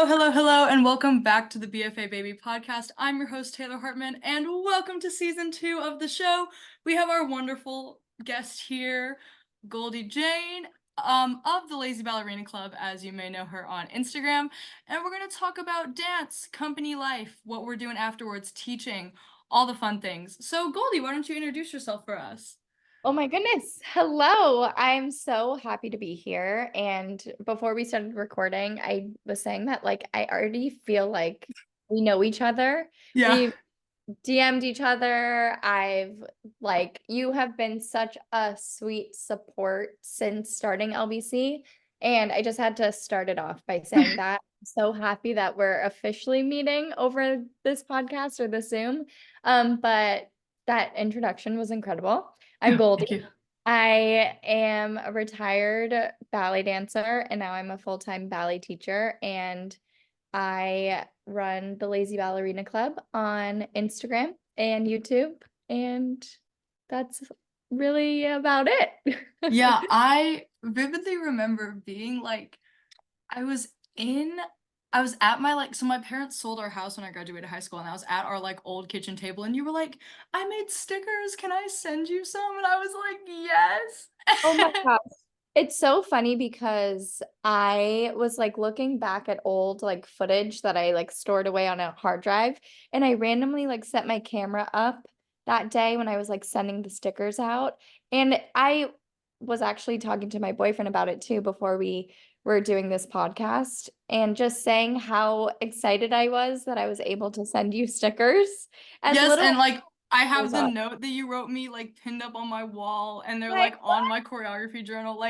Hello, hello, hello, and welcome back to the BFA Baby podcast. I'm your host, Taylor Hartman, and welcome to season 2 of the show. We have our wonderful guest here, Goldie Jane, of the Lazy Ballerina Club, as you may know her on Instagram. And we're going to talk about dance, company life, what we're doing afterwards, teaching, all the fun things. So, Goldie, why don't you introduce yourself for us? Oh my goodness. Hello. I'm so happy to be here. And before we started recording, I was saying that I already feel like we know each other. Yeah. We've DM'd each other. You have been such a sweet support since starting LBC. And I just had to start it off by saying that. I'm so happy that we're officially meeting over this podcast or the Zoom. But that introduction was incredible. I'm Yeah, Goldie. thank you. I am a retired ballet dancer and now I'm a full-time ballet teacher, and I run the Lazy Ballerina Club on Instagram and YouTube, and that's really about it. Yeah, I vividly remember being like, I was in, I was at my so my parents sold our house when I graduated high school, and I was at our old kitchen table, and you were like, I made stickers, can I send you some? And I was like, yes. Oh my gosh. It's so funny because I was looking back at old footage that I stored away on a hard drive, and I randomly set my camera up that day when I was sending the stickers out, and I was actually talking to my boyfriend about it too before we were doing this podcast, and just saying how excited I was that I was able to send you stickers as Yes, little and I have as the up. note that you wrote me pinned up on my wall, and they're Like, on my choreography journal.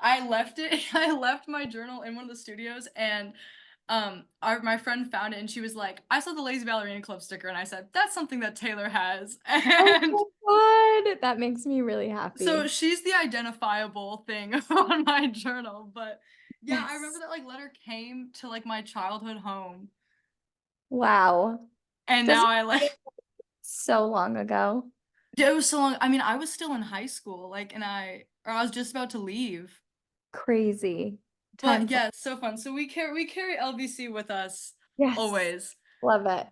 I left it, I left my journal in one of the studios, and my friend found it, and she was like, I saw the Lazy Ballerina Club sticker, and I said, that's something that Taylor has. oh And my God, that makes me really so happy. she's the identifiable thing on my journal. But yeah, I remember Yes. that letter came to my childhood home, Wow. and Doesn't now I it feel so long ago? it was so long. I mean, I was still in high school, and I was just about to leave. Crazy. Time But flies. yeah, so fun. So we carry LBC with us Yes. always. Love it.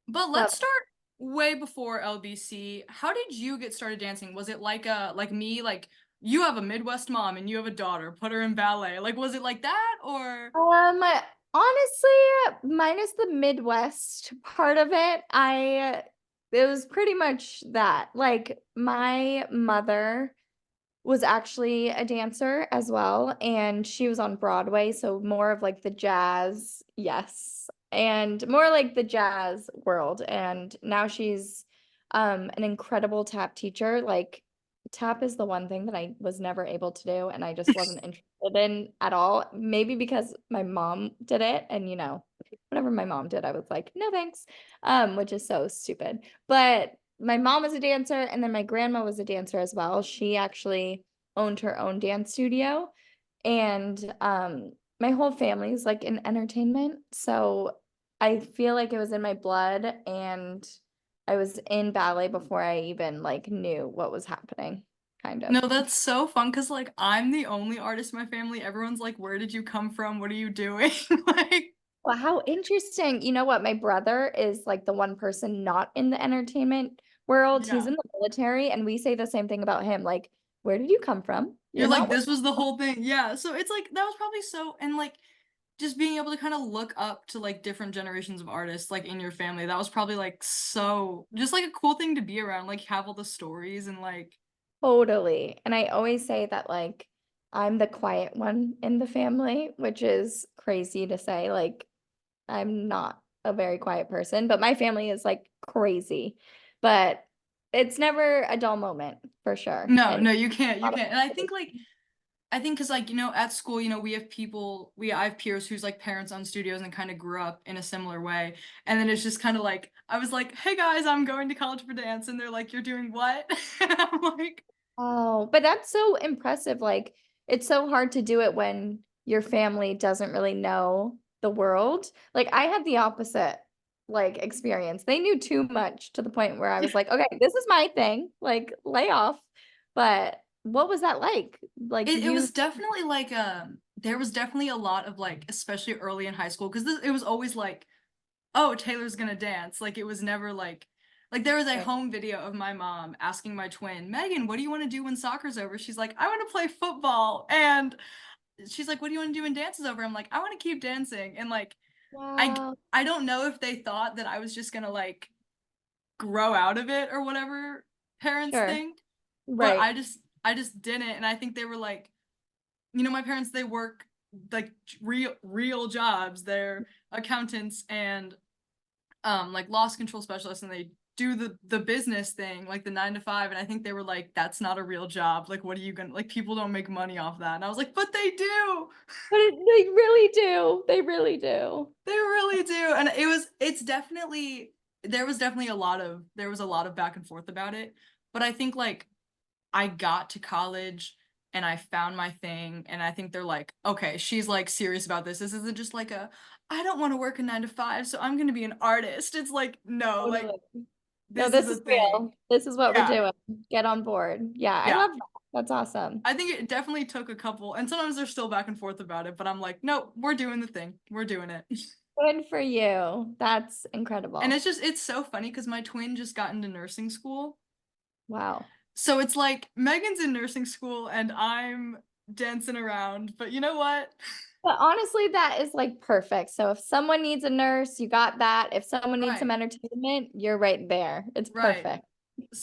But Love let's start way before LBC. How did you get started dancing? Was it like me, you have a Midwest mom and you have a daughter, put her in ballet? Was it like that or? it. Honestly, minus the Midwest part of it, it was pretty much that. Like, my mother was actually a dancer as well, and she was on Broadway, so more of the jazz, yes, and more like the jazz world. And now she's an incredible tap teacher. Like, tap is the one thing that I was never able to do, and I just wasn't interested in at all. Maybe because my mom did it, and whenever my mom did, I was like, no thanks, which is so stupid. But my mom was a dancer, and then my grandma was a dancer as well. She actually owned her own dance studio, and my whole family is in entertainment, so I feel like it was in my blood, and I was in ballet before I even knew what was happening, kind of. No, that's so fun because I'm the only artist in my family. Everyone's like, where did you come from? What are you doing? Like, Well, how interesting. You know what? My brother is the one person not in the entertainment world. He's yeah. in the military, and we say the same thing about him. Like, where did you come from? You're You're like, not what. this was the whole thing. Yeah. So it's that was probably so, and just being able to kind of look up to different generations of artists in your family. That was probably so just a cool thing to be around, have all the stories and Totally. And I always say that I'm the quiet one in the family, which is crazy to say. Like, I'm not a very quiet person, but my family is crazy. But it's never a dull moment for sure. no, And no, you can't, a you lot of can't. And I think because at school, we have people, I have peers whose parents own studios and kind of grew up in a similar way. And then it's just kind of I was like, hey guys, I'm going to college for dance. And they're like, you're doing what? And I'm like, Oh, but that's so impressive. Like, it's so hard to do it when your family doesn't really know the world. Like, I had the opposite experience. They knew too much to the point where I was like, okay, this is my thing. Like, lay off. But what was that like? Like It you was definitely like there was definitely a lot of like, especially early in high school, because it was always like, oh, Taylor's gonna dance. Like it was never like there was a Right. home video of my mom asking my twin, Megan, what do you want to do when soccer's over? She's like, I want to play football. And she's like, what do you want to do when dance is over? I'm like, I want to keep dancing. And like Wow. I don't know if they thought that I was just gonna like grow out of it or whatever parents Sure. think, but Right. I just didn't. And I think they were like, you know, my parents, they work like real jobs. They're accountants and like loss control specialists, and they do the business thing, like the 9 to 5. And I think they were like, that's not a real job. Like, what are you gonna like? People don't make money off that. And I was like, but they do. But they really do. They really do. They really do. And it's definitely there was a lot of back and forth about it. But I think like I got to college and I found my thing, and I think they're like, okay, she's like serious about this. This isn't just like a I don't want to work a 9 to 5, so I'm gonna be an artist. It's like, no, like Totally. No, this is this a is thing. real. This is what we're Yeah. doing. Get on board. Yeah, I Yeah. love that. That's awesome. I think it definitely took a couple, and sometimes they're still back and forth about it, but I'm like, no, we're doing the thing. We're doing it. Good for you. That's And incredible. it's so funny because my twin just got into nursing school. Wow. So it's like Megan's in nursing school and I'm dancing around. But you know what? But honestly, that is like perfect. So if someone needs a nurse, you got that. If someone needs some Right, entertainment, you're right there. It's right. perfect.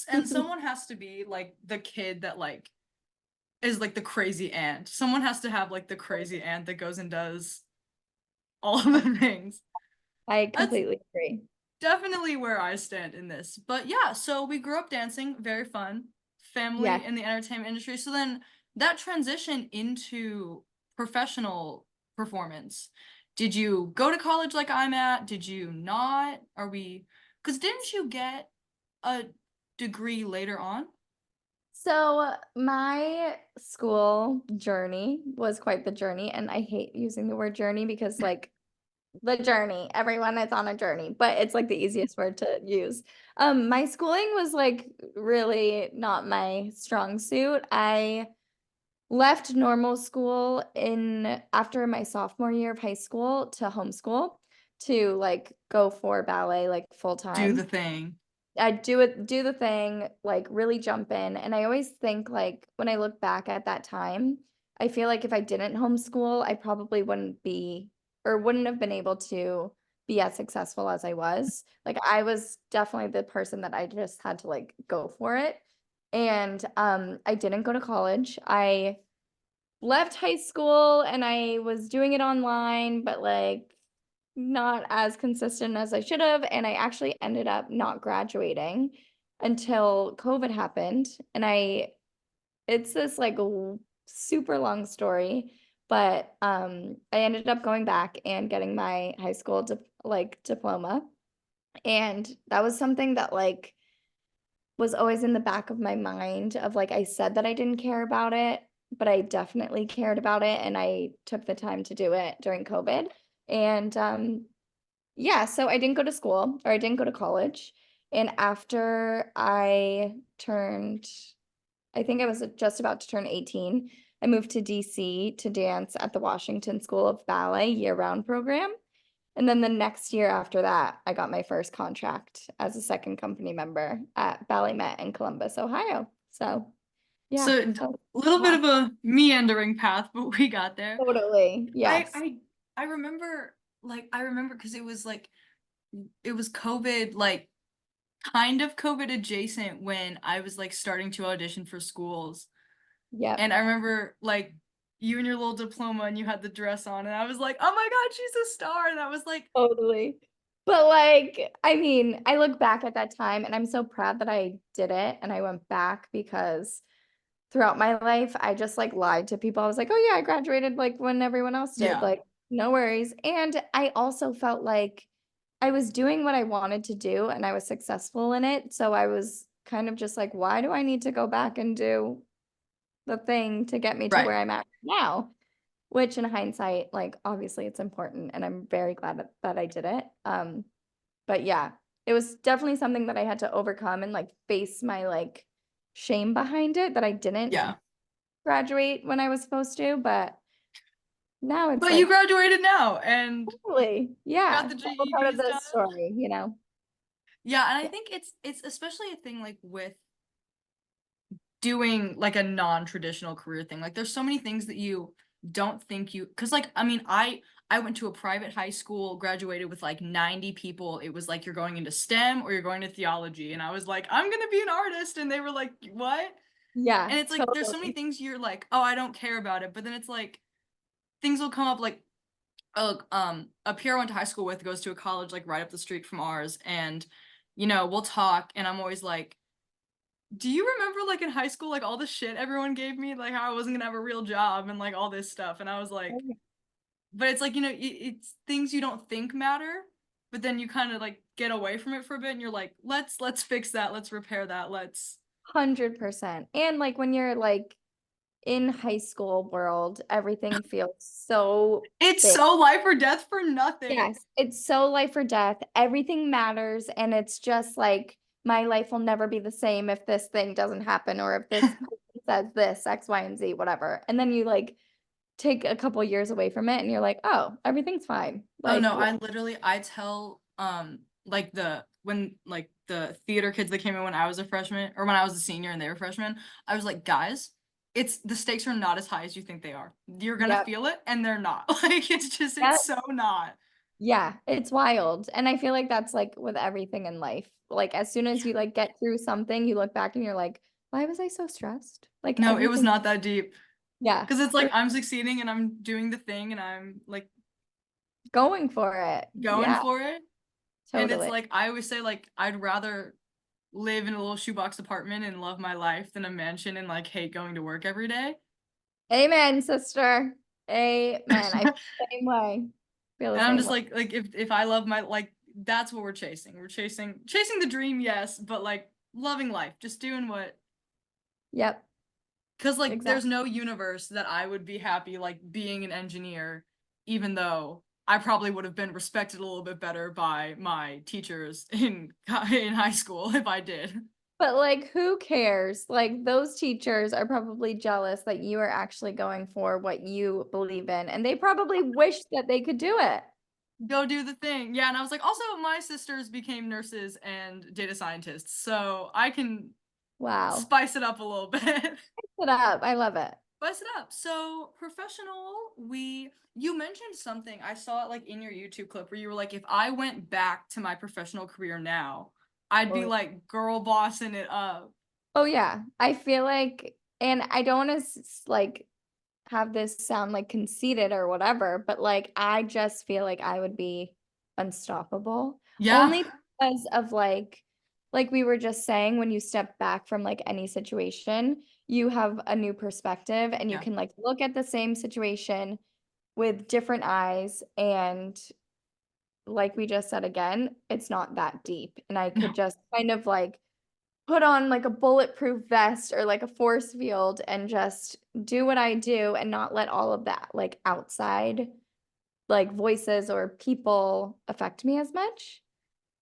And someone has to be like the kid that like is like the crazy aunt. Someone has to have like the crazy aunt that goes and does all of the things. I That's completely agree. definitely where I stand in this. But yeah, so we grew up dancing, very fun, family Yes. in the entertainment industry. So then that transition into professional performance. Did you go to college like I'm at? Did you not? Are we, because didn't you get a degree later on? So my school journey was quite the journey, and I hate using the word journey because like the journey, everyone is on a journey, but it's like the easiest word to use. My schooling was like really not my strong suit. I left normal school in after my sophomore year of high school to homeschool to like go for ballet like full Do the time. thing. I do the thing, like really jump in. And I always think like when I look back at that time, I feel like if I didn't homeschool, I probably wouldn't be or wouldn't have been able to be as successful as I was. Like I was definitely the person that I just had to like go for it. And I didn't go to college. I left high school and I was doing it online, but like not as consistent as I should have. And I actually ended up not graduating until COVID happened. And it's this like super long story, but I ended up going back and getting my high school diploma. And that was something that like was always in the back of my mind of like I said that I didn't care about it, but I definitely cared about it and I took the time to do it during COVID. And yeah, so I didn't go to school or I didn't go to college. And after I turned, I think I was just about to turn 18, I moved to DC to dance at the Washington School of Ballet year-round program. And then the next year after that, I got my first contract as a second company member at Ballet Met in Columbus, Ohio. So yeah, So a so little bit yeah, of a meandering path, but we got there. totally. I Yes. I I remember I remember because it was COVID, like kind of COVID adjacent when I was like starting to audition for schools. Yep. And I remember like you and your little diploma and you had the dress on and I was like, "Oh my God, she's a star." And I was like, Totally. But like, I mean, I look back at that time and I'm so proud that I did it and I went back because throughout my life, I just like lied to people. I was like, "Oh yeah, I graduated like when everyone else did." yeah, Like, no worries. And I also felt like I was doing what I wanted to do and I was successful in it. So I was kind of just like, why do I need to go back and do the thing to get me to right. where I'm at now? Which in hindsight, like obviously it's important and I'm very glad that I did it. But yeah, it was definitely something that I had to overcome and like face my like shame behind it that I didn't Yeah. graduate when I was supposed to, but now it's But you like, graduated now and totally, got yeah, the it's all part of GEDs the done. story, you know? Yeah, and I Yeah. think it's especially a thing like with doing like a non-traditional career thing. Like there's so many things that you don't think you because like I mean I went to a private high school, graduated with like 90 people. It was like you're going into STEM or you're going to theology. And I was like, I'm gonna be an artist. And they were like, what? Yeah, And it's like there's so many totally. things you're like, oh, I don't care about it. But then it's like things will come up like a peer I went to high school with goes to a college like right up the street from ours. And we'll talk and I'm always like, do you remember like in high school, like all the shit everyone gave me, like how I wasn't gonna have a real job and like all this stuff? And I was like, but it's like, it's things you don't think matter, but then you kind of like get away from it for a bit and you're like, let's fix that, let's repair that, let's 100%. And like when you're like in high school world, everything feels so it's big. so life or death for nothing. Yes, it's so life or death. Everything matters. And it's just like my life will never be the same if this thing doesn't happen or if this person says this, X, Y, and Z, whatever. And then you like take a couple years away from it and you're like, oh, everything's fine. Oh Like, no, I tell like the theater kids that came in when I was a freshman or when I was a senior and they were freshmen, I was like, guys, it's the stakes are not as high as you think they are. You're gonna yep. feel it and they're not. Like it's Yep. so not. Yeah, it's wild. And I feel like that's like with everything in life. Like as soon as you like get through something, you look back and you're like, why was I so stressed? Like No, it was everything. not that deep. Yeah, Because it's like for I'm succeeding and I'm doing the thing and I'm like going for it. going Yeah, for it. And it's totally. like I always say like I'd rather live in a little shoebox apartment and love my life than a mansion and like hate going to work every day. Amen, sister. Amen. I feel the same way. Feel the And I'm same just way. like if I love my like that's what we're chasing. We're chasing the dream, yes, but like loving life, just doing what Yep, because like exactly. there's no universe that I would be happy like being an engineer, even though I probably would have been respected a little bit better by my teachers in high school if I did. But like, who cares? Like, those teachers are probably jealous that you are actually going for what you believe in, and they probably wish that they could do it. Go do the thing. Yeah, and I was like, also my sisters became nurses and data scientists, so I can Wow. spice it up a little bit. Put up. I love it. Spice it up. So professional, you mentioned something. I saw it like in your YouTube clip where you were like, if I went back to my professional career now, I'd be Oh, like girl bossing it up. oh yeah. I feel like, and I don't want to like have this sound like conceited or whatever, but like I just feel like I would be unstoppable. Yeah. Only because of like we were just saying, when you step back from like any situation, you have a new perspective and you Yeah. can like look at the same situation with different eyes. And like we just said again, it's not that deep. And I could No. just kind of like put on like a bulletproof vest or like a force field and just do what I do and not let all of that like outside like voices or people affect me as much,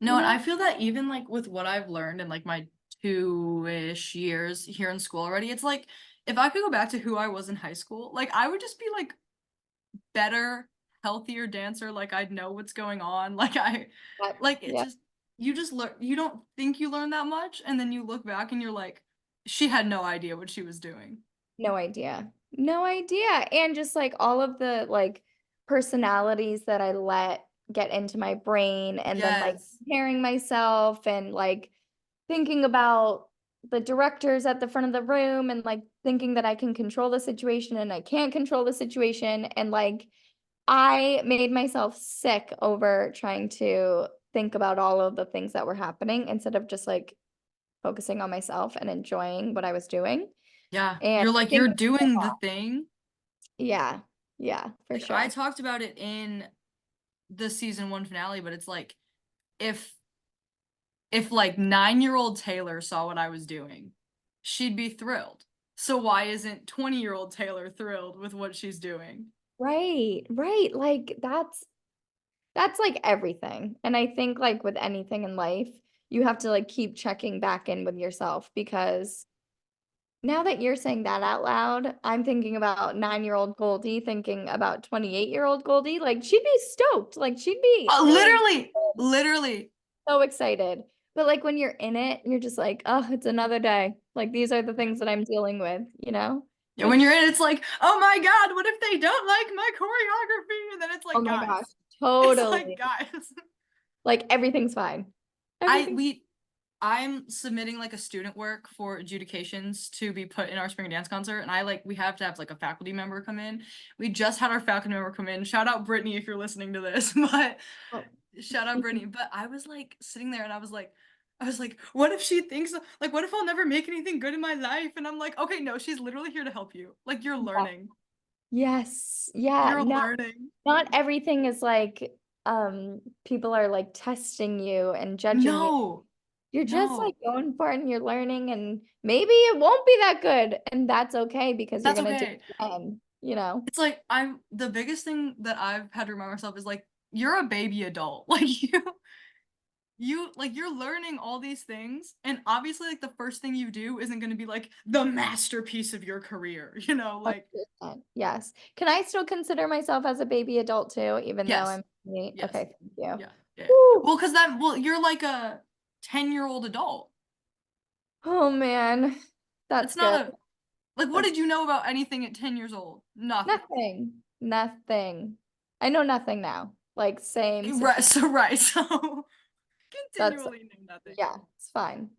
No, you and I know? feel that even like with what I've learned in like my 2-ish years here in school already, it's like if I could go back to who I was in high school, like I would just be like better, healthier dancer. Like I'd know what's going on. Yep. Like it Yep. just, you just learn, you don't think you learn that much. And then you look back and you're like, she had no idea what she was doing. No idea. No idea. And just like all of the like personalities that I let get into my brain and then like Yes. comparing myself and like thinking about the directors at the front of the room and like thinking that I can control the situation and I can't control the situation. And like I made myself sick over trying to think about all of the things that were happening instead of just like focusing on myself and enjoying what I was doing. Yeah. And You're I like, think you're it paid doing the off. thing. Yeah. Yeah, for Like I sure. talked about it in the season 1 finale, but it's like, if like 9-year-old Taylor saw what I was doing, she'd be thrilled. So why isn't 20-year-old Taylor thrilled with what she's doing? Right, right. Like that's like everything. And I think like with anything in life, you have to like keep checking back in with yourself because Now that you're saying that out loud, I'm thinking about 9-year-old Goldie thinking about 28-year-old Goldie. Like, she'd be stoked. Like, she'd be really Literally. so excited. But like when you're in it, you're just like, oh, it's another day. Like these are the things that I'm dealing with, you know? Yeah, when you're Which, in, it's like, oh my God, what if they don't like my choreography? And then it's oh like, my gosh, guys, it's like, totally. guys. Like everything's fine. I Everything's we I'm submitting like a student work for adjudications to be put in our spring dance concert, and we have to have like a faculty member come in. We just had our faculty member come in. Shout out Brittany if you're listening to this, but oh. shout out Brittany. But I was like sitting there and I was like, what if she thinks like what if I'll never make anything good in my life? And I'm like, okay, no, she's literally here to help you. Like you're Yeah. learning. Yes. Yeah. You're Not learning. not everything is like people are like testing you and judging you. No, You're just like no, going for it and you're learning and maybe it won't be that good and that's okay because you're that's gonna do okay. it again, you know? It's like I'm the biggest thing that I've had to remind myself is like you're a baby adult. Like you're learning all these things and obviously like the first thing you do isn't going to be like the masterpiece of your career, like 100%. Yes. Can I still consider myself as a baby adult too, even though yes. I'm 8? Yes. Okay, thank you. Yeah. Yeah. Woo! Well, you're like a 10-year-old adult. Oh man, It's that's not good. a like what That's did you know about anything at 10 years old? Nothing. nothing. Nothing. I know nothing now. Like same Right, situation. so That's continually know nothing. yeah, it's fine.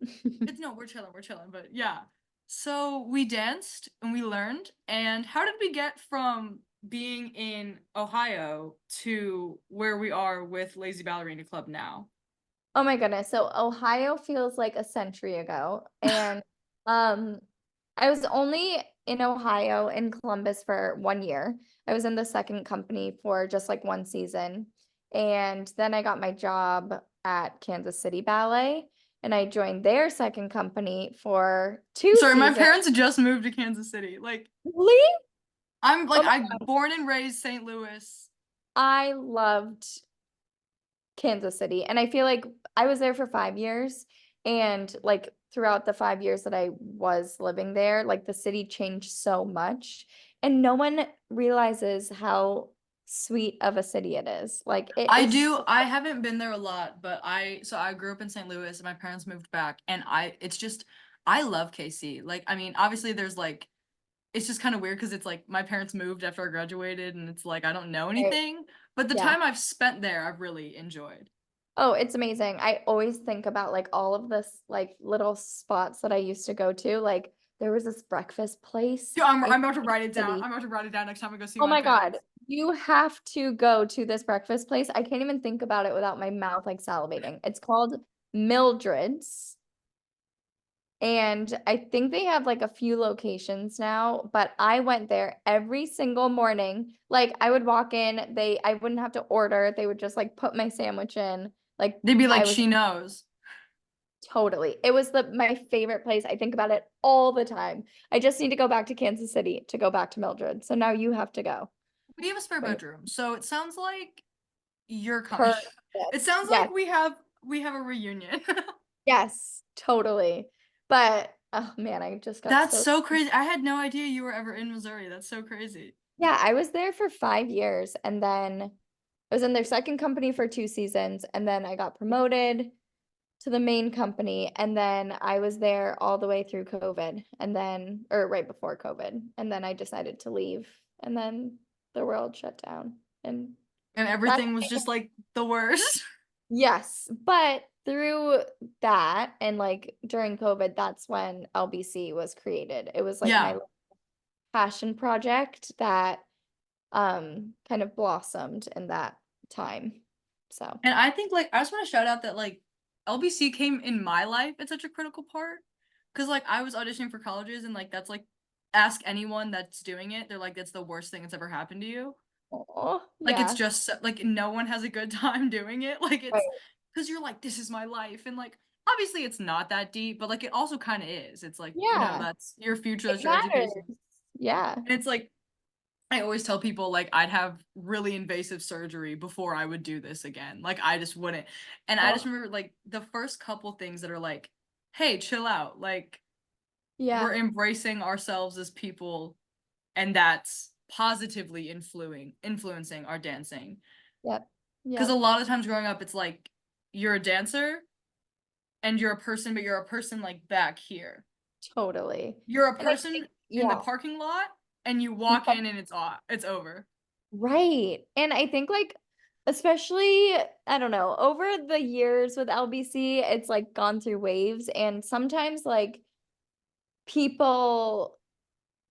It's no, we're chilling, but yeah. So we danced and we learned. And how did we get from being in Ohio to where we are with Lazy Ballerina Club now? Oh my goodness. So Ohio feels like a century ago. And um I was only in Ohio in Columbus for 1 year. I was in the second company for just like one season. And then I got my job at Kansas City Ballet and I joined their second company for two Sorry, my seasons. parents just moved to Kansas City. Like Really? Oh I my God. born and raised St. Louis. I loved Kansas City. And I feel like I was there for 5 years. And like throughout the 5 years that I was living there, like the city changed so much. And no one realizes how sweet of a city it is. Like it I is do. so I haven't been there a lot, but I grew up in St. Louis and my parents moved back and it's just I love KC. Like I mean, obviously there's like it's just kind of weird because it's like my parents moved after I graduated and it's like I don't know great. anything, but the Yeah. time I've spent there I've really enjoyed. Oh, it's amazing. I always think about like all of this like little spots that I used to go to. Like there was this breakfast place Dude, in I'm about to write it down. city. I'm about to write it down next time I go see Oh my my God. parents. You have to go to this breakfast place. I can't even think about it without my mouth like salivating. It's called Mildred's. And I think they have like a few locations now, but I went there every single morning. Like I would walk in, I wouldn't have to order. They would just like put my sandwich in. Like They'd be like, I was she knows. totally. It was my favorite place. I think about it all the time. I just need to go back to Kansas City to go back to Mildred. So now you have to go. We have a spare Right. bedroom, so it sounds like you're coming. Perfect. It sounds Yes. like we have a reunion. Yes, totally. But oh man, I just got That's so so crazy. I had no idea you were ever in Missouri. That's so crazy. yeah, I was there for 5 years and then I was in their second company for 2 seasons and then I got promoted to the main company and then I was there all the way through COVID and then or right before COVID and then I decided to leave and then the world shut down and And that's everything was just like the worst. yes, but through that and like during COVID, that's when LBC was created. It was like my Yeah. passion project that kind of blossomed in that time. So, And I think like I just want to shout out that like LBC came in my life at such a critical part. Cause like I was auditioning for colleges and like that's like ask anyone that's doing it, they're like, that's the worst thing that's ever happened to you. oh, Like it's yeah. just like no one has a good time doing it. Like Right. it's because you're like, this is my life. And like obviously it's not that deep, but like it also kind of is. It's like, Yeah, that's your future, it that's your education. matters. Yeah. And it's like I always tell people like I'd have really invasive surgery before I would do this again. Like I just wouldn't. And I just Oh, remember like the first couple things that are like, hey, chill out. Like Yeah. we're embracing ourselves as people, and that's positively influencing our dancing. Yep. Because a Yep. lot of times growing up, it's like you're a dancer and you're a person, but you're a person like back here. Totally. You're a And I think, person in the yeah. parking lot, and you walk Yep. in and it's over. Right. And I think like especially, I don't know, over the years with LBC, it's like gone through waves and sometimes like people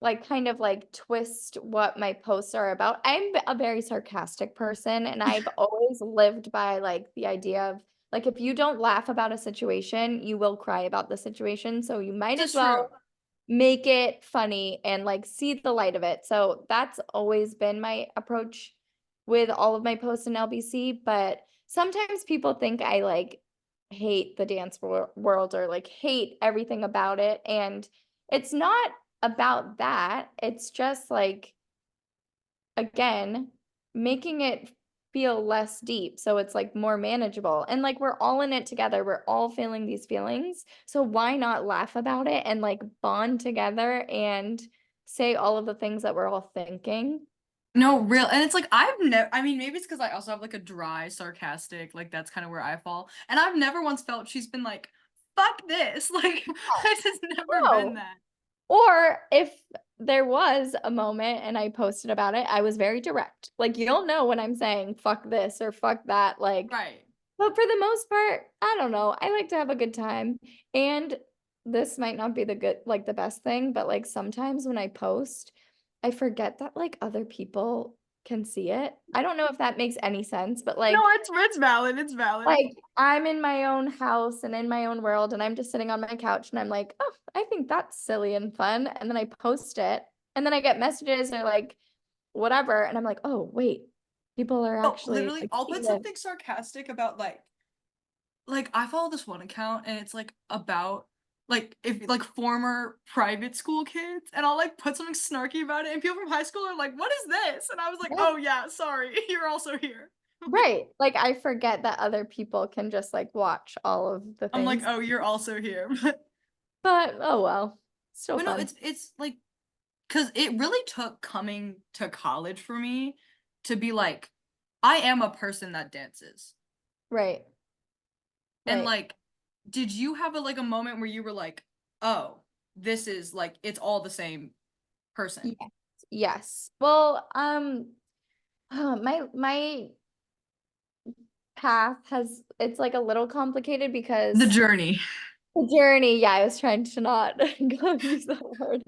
like kind of like twist what my posts are about. I'm a very sarcastic person and I've always lived by like the idea of like if you don't laugh about a situation, you will cry about the situation. So you might This as is true. well make it funny and like see the light of it. So that's always been my approach with all of my posts in LBC, but sometimes people think I like hate the dance world or like hate everything about it and it's not about that. It's just like again, making it feel less deep so it's like more manageable. And like we're all in it together. We're all feeling these feelings. So why not laugh about it and like bond together and say all of the things that we're all thinking? No, real, and it's like I've never. I mean, maybe it's because I also have like a dry, sarcastic, like that's kind of where I fall. And I've never once felt she's been like, "Fuck this!" Like it's just never been No. that. Or if there was a moment and I posted about it, I was very direct. Like you'll know when I'm saying fuck this or fuck that. Like Right. but for the most part, I don't know. I like to have a good time. And this might not be the good, like the best thing, but like sometimes when I post, I forget that like other people can see it. I don't know if that makes any sense, but No, like it's valid. It's valid. like I'm in my own house and in my own world and I'm just sitting on my couch and I'm like, "Oh, I think that's silly and fun." And then I post it and then I get messages or like whatever and I'm like, "Oh, wait. People are Oh, actually literally, like I'll seeing put this." something sarcastic about like I follow this one account and it's like about like if like former private school kids, and I'll like put something snarky about it and people from high school are like, "What is this?" And I was like, Yeah. "Oh yeah, sorry. You're also here." Like Right. Like I forget that other people can just like watch all of the I'm like, things. "Oh, you're also here." But oh well. Still But no, fun. it's like cuz it really took coming to college for me to be like I am a person that dances. Right. And Right. like did you have a moment where you were like, "Oh, this is like it's all the same person." Yes. Yes. Well, my path has it's like a little complicated The because journey. the journey, yeah, I was trying to not go use that word.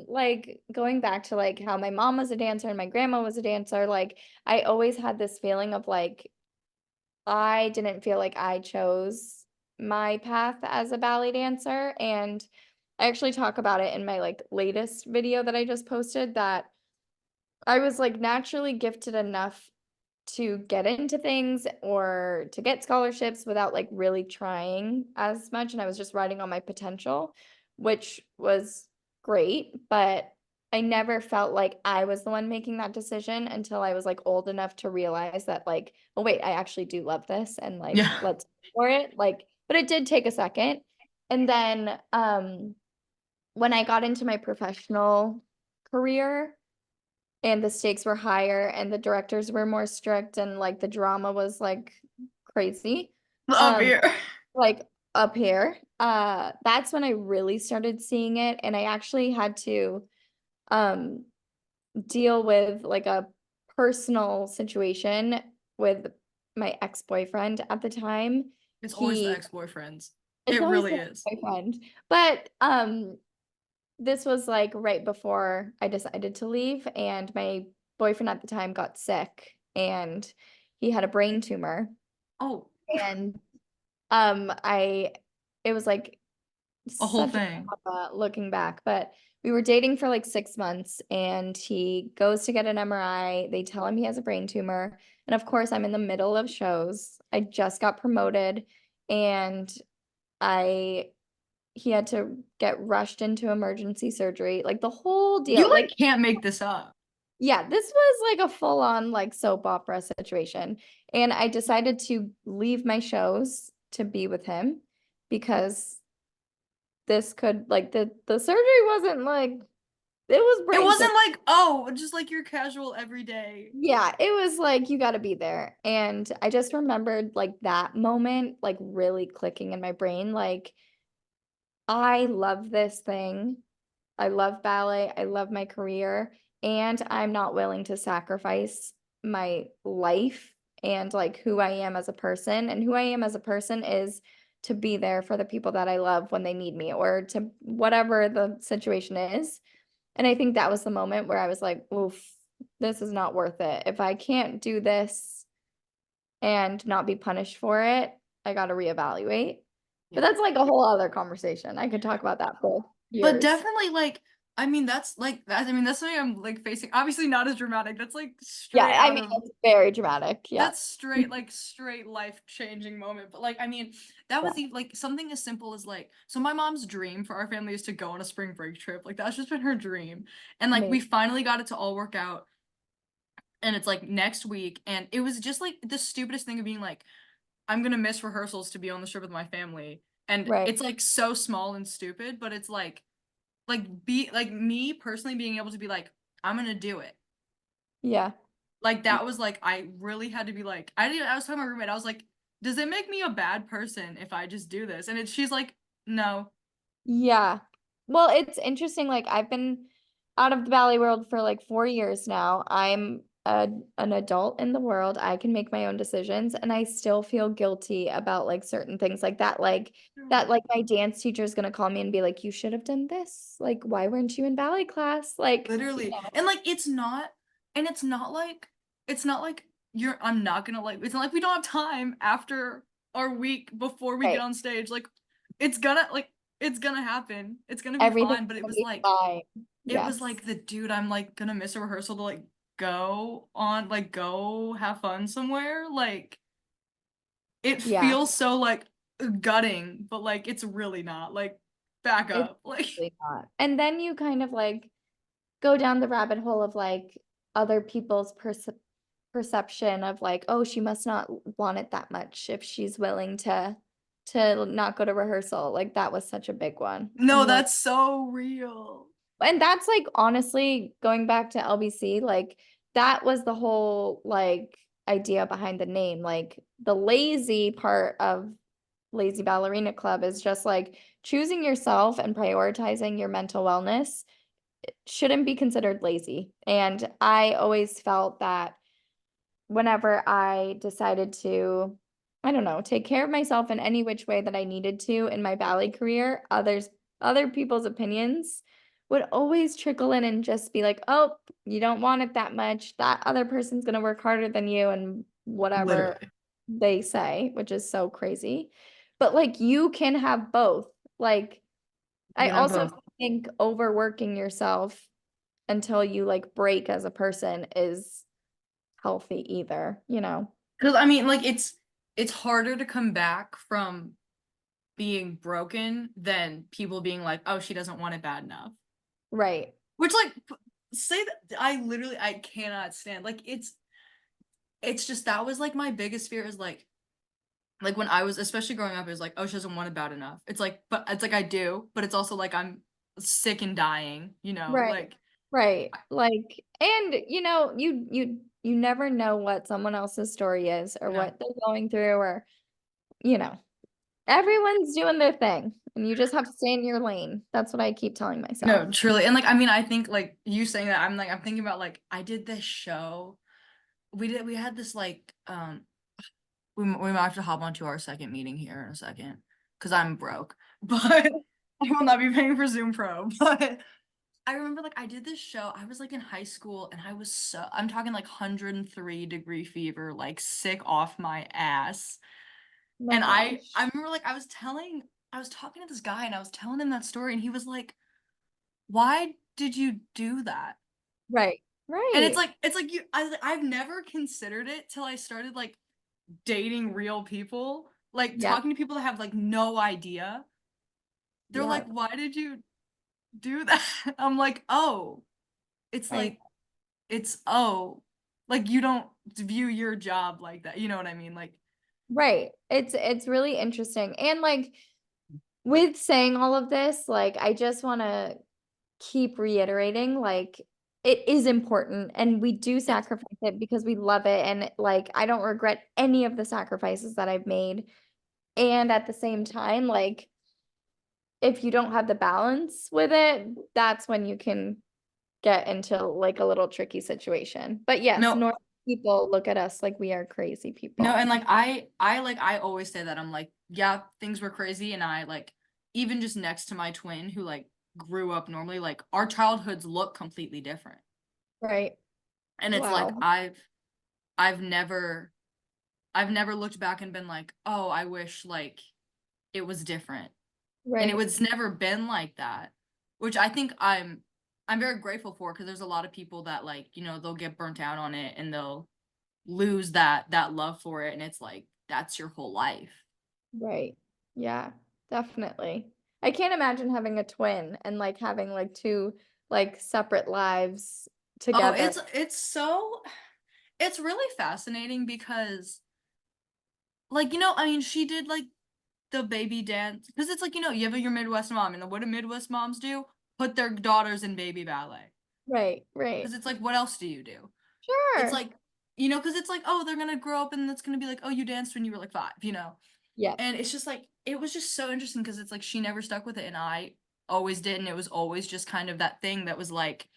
Like going back to like how my mom was a dancer and my grandma was a dancer, like I always had this feeling of like I didn't feel like I chose my path as a ballet dancer. And I actually talk about it in my like latest video that I just posted that I was like naturally gifted enough to get into things or to get scholarships without like really trying as much. And I was just riding on my potential, which was great. But I never felt like I was the one making that decision until I was like old enough to realize that, like, oh, wait, I actually do love this and like, Yeah. let's go for it. Like, but it did take a second. And then when I got into my professional career, and the stakes were higher and the directors were more strict and like the drama was like crazy Up um here. like up here that's when I really started seeing it and I actually had to um deal with like a personal situation with my ex-boyfriend at the time. It's always the He ex-boyfriends. It's It always really the is. boyfriend but this was like right before I decided to leave, and my boyfriend at the time got sick and he had a brain tumor. Oh, And I it was like a whole such a thing. trauma looking back, but we were dating for like 6 months and he goes to get an MRI. They tell him he has a brain tumor. And of course, I'm in the middle of shows. I just got promoted and I he had to get rushed into emergency surgery, like the whole You deal. like Like, can't make this up. yeah, this was like a full-on like soap opera situation. And I decided to leave my shows to be with him because this could like the surgery wasn't like it was It brain surgery. wasn't like, oh, just like your casual everyday. Yeah, it was like you got to be there. And I just remembered like that moment like really clicking in my brain like I love this thing. I love ballet. I love my career, and I'm not willing to sacrifice my life and like who I am as a person. And who I am as a person is to be there for the people that I love when they need me or to whatever the situation is. And I think that was the moment where I was like, oof, this is not worth it. If I can't do this and not be punished for it, I got to reevaluate. But Yeah. that's like a whole other conversation. I could talk about that for But years. definitely like I mean that's like that I mean that's something I'm like facing. Obviously not as dramatic. That's like Yeah, straight I out mean, of it's very dramatic. Yeah. that's straight like straight life-changing moment. But like I mean that Yeah. was like something as simple as like so my mom's dream for our family is to go on a spring break trip. Like that's just been her dream. And like we Amazing. finally got it to all work out and it's like next week and it was just like the stupidest thing of being like I'm gonna miss rehearsals to be on the trip with my family. And Right. it's like so small and stupid, but it's be like me personally being able to be like, I'm gonna do it. Yeah. Like that was like I really had to be like I was telling my roommate, I was like, does it make me a bad person if I just do this? And she's like, no. Yeah. Well, it's interesting. Like I've been out of the ballet world for like 4 years now. I'm an adult in the world. I can make my own decisions and I still feel guilty about like certain things like that. Like that, like my dance teacher is gonna call me and be like, you should have done this. Like, why weren't you in ballet class? Like, Literally. And like it's not like you're I'm not gonna like it's not like we don't have time after our week before we get right. on stage. Like it's gonna happen. It's gonna be Everything's fine. But gonna be fine. it was Yes. like the dude I'm like gonna miss a rehearsal to go have fun somewhere. Like it Yeah. feels so like gutting, but like it's really not. Like back It's up. Like really not. And then you kind of like go down the rabbit hole of like other people's perception of like, oh, she must not want it that much if she's willing to not go to rehearsal. Like that was such a big one. no, And like that's so real. and that's like honestly going back to LBC, like that was the whole like idea behind the name. Like the lazy part of Lazy Ballerina Club is just like choosing yourself and prioritizing your mental wellness shouldn't be considered lazy. And I always felt that whenever I decided to, I don't know, take care of myself in any which way that I needed to in my ballet career, other people's opinions would always trickle in and just be like, "Oh, you don't want it that much. That other person's going to work harder than you," and whatever Literally. they say, which is so crazy. But like you can have both. Like You I can have also both. think overworking yourself until you like break as a person is healthy either, you know? Because I mean, like it's harder to come back from being broken than people being like, oh, she doesn't want it bad enough. Right. Which like say that I cannot stand. Like it's just that was like my biggest fear is like when I was especially growing up, it was like, oh, she doesn't want it bad enough. It's like, but it's like I do, but it's also like I'm sick and dying, you know, Right. like Right. Like, and you know, you never know what someone else's story is or no. what they're going through or, you know, everyone's doing their thing and you just have to stay in your lane. That's what I keep telling myself. No, truly. And like I mean, I think like you saying that, I'm thinking about like I did this show. We had this like we might have to hop onto our second meeting here in a second because I'm broke, but I will not be paying for Zoom Pro. But I remember like I did this show. I was like in high school and I'm talking like 103-degree fever, like sick off my ass. Oh my And I gosh. remember like I was talking to this guy and I was telling him that story and he was like, "Why did you do that?" Right. And Right. it's like I've never considered it till I started like dating real people, like Yeah. talking to people that have like no idea. They're like, Yeah. "Why did you do that?" I'm like, "Oh, it's Right. like oh, like you don't view your job like that." You know what I mean? Like Right. It's really interesting. And like with saying all of this, like, I just wanna keep reiterating, like, it is important, and we do Yes. sacrifice it because we love it, and, like, I don't regret any of the sacrifices that I've made, and at the same time, like, if you don't have the balance with it, that's when you can get into, like, a little tricky situation. But yes, No, normal people look at us like we are crazy no, people. and like I always say that I'm like, yeah, things were crazy, and I like even just next to my twin who like grew up normally, like our childhoods look completely different. Right. And it's like Wow. I've never I've never looked back and been like, "Oh, I wish like it was different." And it Right. was never been like that, which I think I'm very grateful for because there's a lot of people that like, they'll get burnt out on it and they'll lose that love for it and it's like that's your whole life. Right. Yeah, definitely. I can't imagine having a twin and, like, having, like, 2, like, separate lives Oh, together. it's really fascinating because like, I mean, she did like the baby dance because it's like, you have your Midwest mom and what do Midwest moms do? Put their daughters in baby ballet. Right, right. Because it's like, what else do you do? It's Sure. like, because it's like, oh, they're gonna grow up and it's gonna be like, oh, you danced when you were like 5. Yep. And it's just like, it was just so interesting because it's like she never stuck with it and I always did. And it was always just kind of that thing that was like,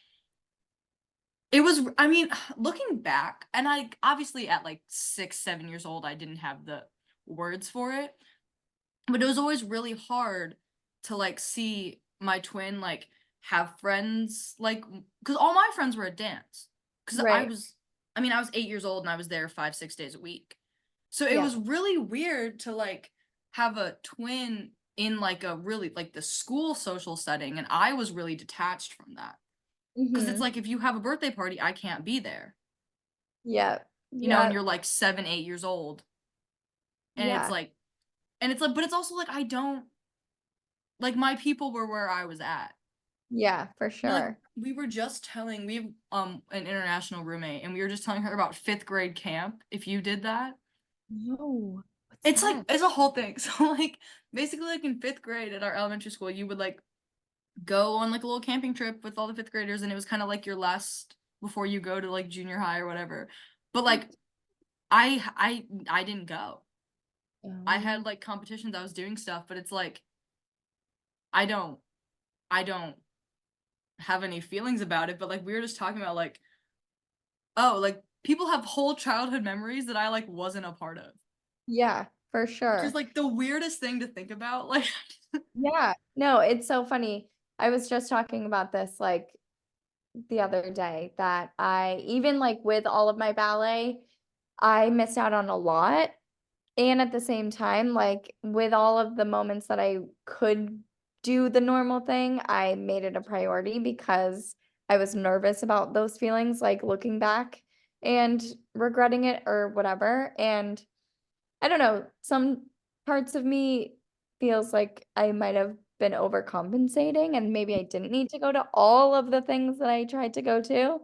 it was, I mean, looking back, and I obviously at like 6, 7 years old, I didn't have the words for it, but it was always really hard to like see my twin like have friends like because all my friends were at dance because Right. I mean I was 8 years old and I was there 5, 6 days a week, so it was Yep. really weird to like have a twin in like a really like the school social setting and I was really detached from that because it's Mhm. like if you have a birthday party I can't be there, Yep. and Yep. you're like 7, 8 years old, and it's Yeah. like but it's also like I don't like my people were where I was at. Yeah, for Like sure. we were just telling we have an international roommate and we were just telling her about 5th grade camp. If you did that, No. What's it's like that? it's a whole thing. So like basically like in 5th grade at our elementary school, you would like go on like a little camping trip with all the 5th graders and it was kind of like your last before you go to like junior high or whatever. But like I didn't go. I Oh. had like competitions, I was doing stuff, but it's like I don't I don't have any feelings about it, but like we were just talking about like oh, like, people have whole childhood memories that I, like, wasn't a part of, Yeah, for which is, sure. like, the weirdest thing to think about, like Yeah. No, it's so funny. I was just talking about this, like, the other day that I even, like, with all of my ballet, I missed out on a lot, and at the same time, like, with all of the moments that I could do the normal thing, I made it a priority because I was nervous about those feelings, like, looking back and regretting it or whatever, and I don't know, some parts of me feels like I might have been overcompensating and maybe I didn't need to go to all of the things that I tried to go to,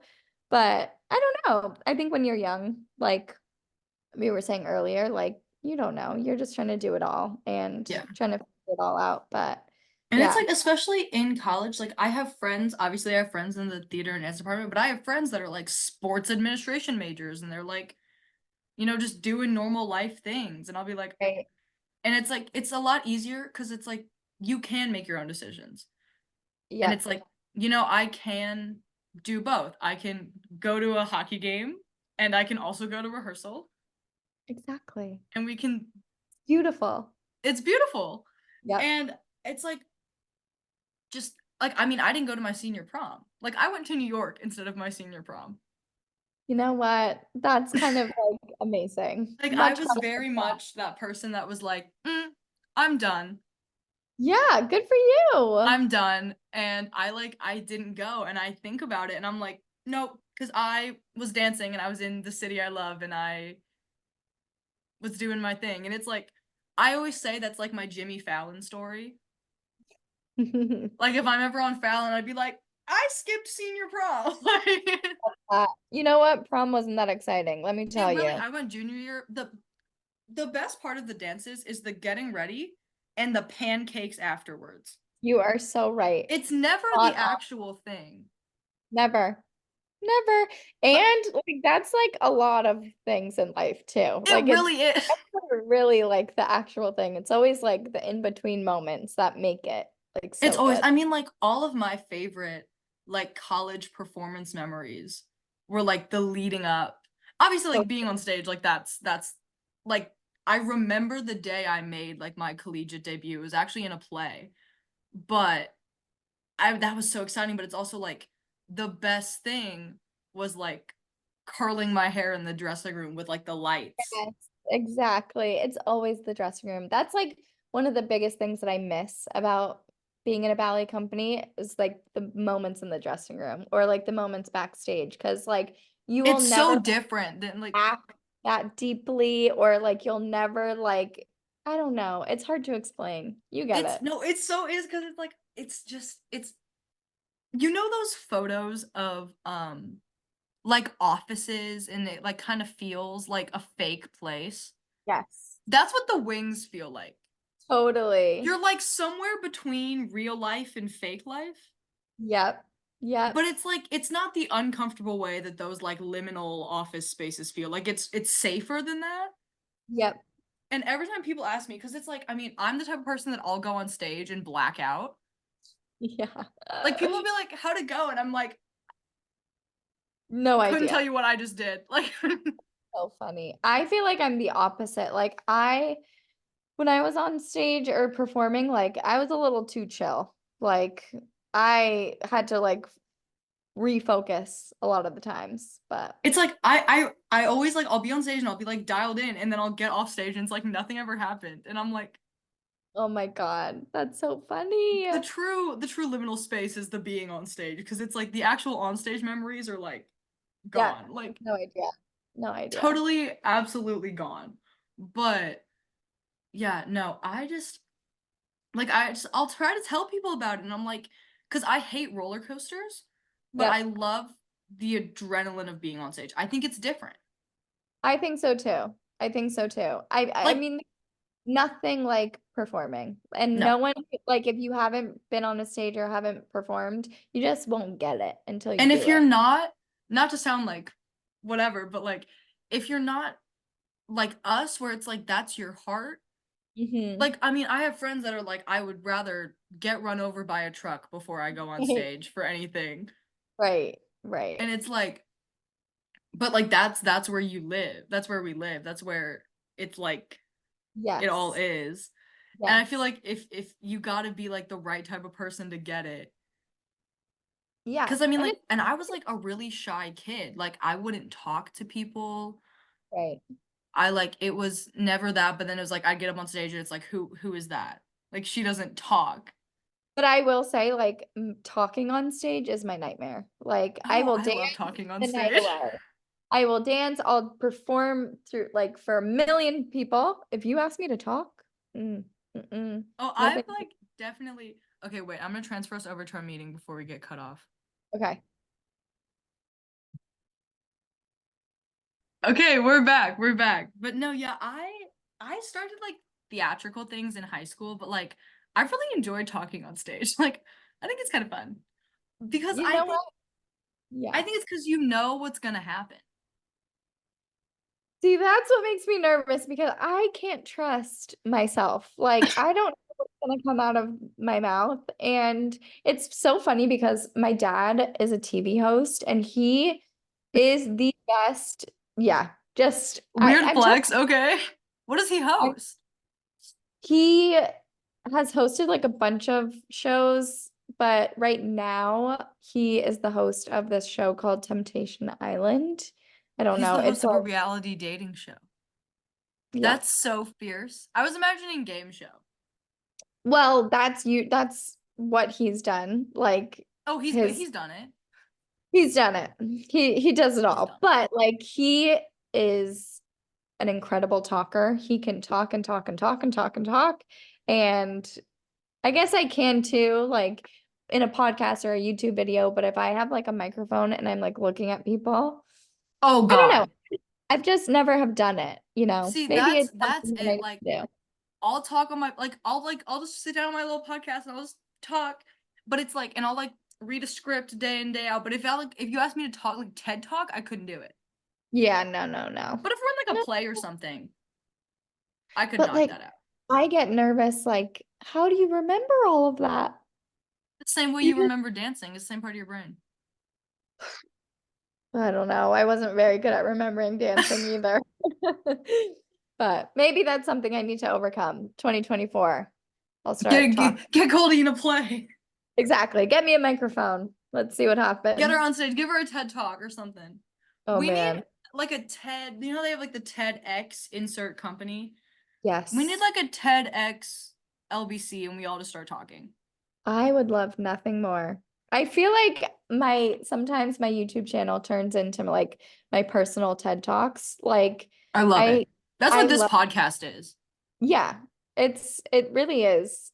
but I don't know. I think when you're young, like we were saying earlier, like, you don't know, you're just trying to do it all and Yeah, trying to figure it all out, but and it's, yeah, like, especially in college, like, I have friends obviously, I have friends in the theater and dance department, but I have friends that are, like, sports administration majors, and they're, like, just doing normal life things, and I'll be like right. and it's, like, it's a lot easier because it's, like, you can make your own decisions, and Yep, it's, like, I can do both. I can go to a hockey game, and I can also go to rehearsal. exactly. And we can Beautiful. it's beautiful. Yep. And it's like just like I mean, I didn't go to my senior prom. Like I went to New York instead of my senior prom. You know what? That's kind of, like, amazing. Like I Much was better than very that. much that person that was like, I'm done. Yeah, good for you. I'm done." And I didn't go and I think about it and I'm like, "Nope," cuz I was dancing and I was in the city I love and I was doing my thing. And it's like I always say that's like my Jimmy Fallon story. Like if I'm ever on Fallon, I'd be like, "I skipped senior prom." Like You know what? Prom wasn't that exciting, let me it tell really you. I went junior year. The best part of the dances is the getting ready and the pancakes afterwards. You are so right. It's never the Spot on. actual thing. Never. Never. But And like that's like a lot of things in life too. it Like it's really is. never really like the actual thing. It's always like the in-between moments that make it like It's so always, good. I mean, like all of my favorite like college performance memories were like the leading up. Obviously, So like being on stage, like that's like I remember the day I made like my collegiate debut. It was actually in a play, but I that was so exciting. But it's also like the best thing was like curling my hair in the dressing room with like the lights. yes, exactly. It's always the dressing room. That's like one of the biggest things that I miss about being in a ballet company is like the moments in the dressing room or like the moments backstage. Cause like you will It's never so different than like act that deeply or like you'll never like I don't know. It's hard to explain. You get it's it. no, it so is because it's like it's just it's you know those photos of like offices and it like kind of feels like a fake place. Yes. That's what the wings feel like. Totally. You're like somewhere between real life and fake life. Yep. But Yep. it's like it's not the uncomfortable way that those like liminal office spaces feel. Like it's safer than that. Yep. And every time people ask me, because it's like, I mean, I'm the type of person that I'll go on stage and black out. Yeah. Like people will be like, how'd it go? And I'm like, No couldn't tell idea. you what I just did. Like So funny. I feel like I'm the opposite. Like I when I was on stage or performing, like I was a little too chill. Like I had to like refocus a lot of the times, but it's like I always like I'll be on stage and I'll be like dialed in and then I'll get off stage and it's like nothing ever happened. And I'm like, oh my God, that's so funny. the true liminal space is the being on stage because it's like the actual on stage memories are like Yeah, gone. Like no idea. No idea. totally, absolutely gone. But yeah, no, I'll try to tell people about it and I'm like, because I hate roller coasters, but I Yep. love the adrenaline of being on stage. I think it's different. I think so too. I think so too. I Like, mean nothing like performing. And no. no one like if you haven't been on a stage or haven't performed, you just won't get it until you And if do you're it. not to sound like whatever, but like if you're not like us, where it's like that's your heart, Hmm. like I mean, I have friends that are like, I would rather get run over by a truck before I go on stage for anything. Right, right. And it's like, but like that's where you live. That's where we live. That's where it's like it all Yes. is. And I feel Yes. like if you gotta be like the right type of person to get it. Yeah. Cause I mean And like it's and I was like a really shy kid. Like I wouldn't talk to people. right. I like it was never that, but then it was like I'd get up on stage and it's like who is that? Like she doesn't talk. But I will say, like, talking on stage is my nightmare. Like, I Oh, will I dance love talking on the night stage. away. I will dance. I'll perform through, like, for a million people. If you ask me to talk, Oh, I've nobody. like definitely okay, wait, I'm gonna transfer us over to our meeting before we get cut off. Okay. Okay, we're back. We're back. But no, yeah, I started like theatrical things in high school, but like I really enjoyed talking on stage. Like I think it's kind of fun because You I know think what? I Yeah. think it's because you know what's gonna happen. See, that's what makes me nervous because I can't trust myself. Like, I don't know what's gonna come out of my mouth. And it's so funny because my dad is a TV host and he is the best. Yeah, just Weird I'm telling flex, okay. What does he you, host? he has hosted like a bunch of shows, but right now he is the host of this show called Temptation Island. I don't He's know. the host It's of a like, reality dating show. yeah. That's so fierce. I was imagining game show. Well, that's what he's done. Like Oh, his he's done it. he's done it. He does it He's all. done it. But like he is an incredible talker. He can talk and talk and talk and talk and talk. And I guess I can too, like in a podcast or a YouTube video, but if I have like a microphone and I'm like looking at people, Oh I don't know. God. I've just never have done it, you know. See, Maybe that's it's that's something that I it. need Like to do. I'll talk on my I'll just sit down on my little podcast and I'll just talk. But it's like, and I'll like read a script day in, day out. But if you asked me to talk like TED Talk, I couldn't do it. Yeah, no. But if we're in like No. a play or something, I could But knock like that out. I get nervous, like, how do you remember all of that? The same way You you just remember dancing, it's the same part of your brain. I don't know. I wasn't very good at remembering dancing either. But maybe that's something I need to overcome. 2024. I'll start talking. Get Goldie in a play. Exactly. Get me a microphone. Let's see what Get her happens. on stage. Give her a TED Talk or something. Oh We need man. like a TED. You know they have like the TEDx insert company. We need Yes. like a TEDx LBC, and we all just start talking. I would love nothing more. I feel like sometimes my YouTube channel turns into like my personal TED Talks. Like I love it. I That's I what this love podcast is. yeah. It really is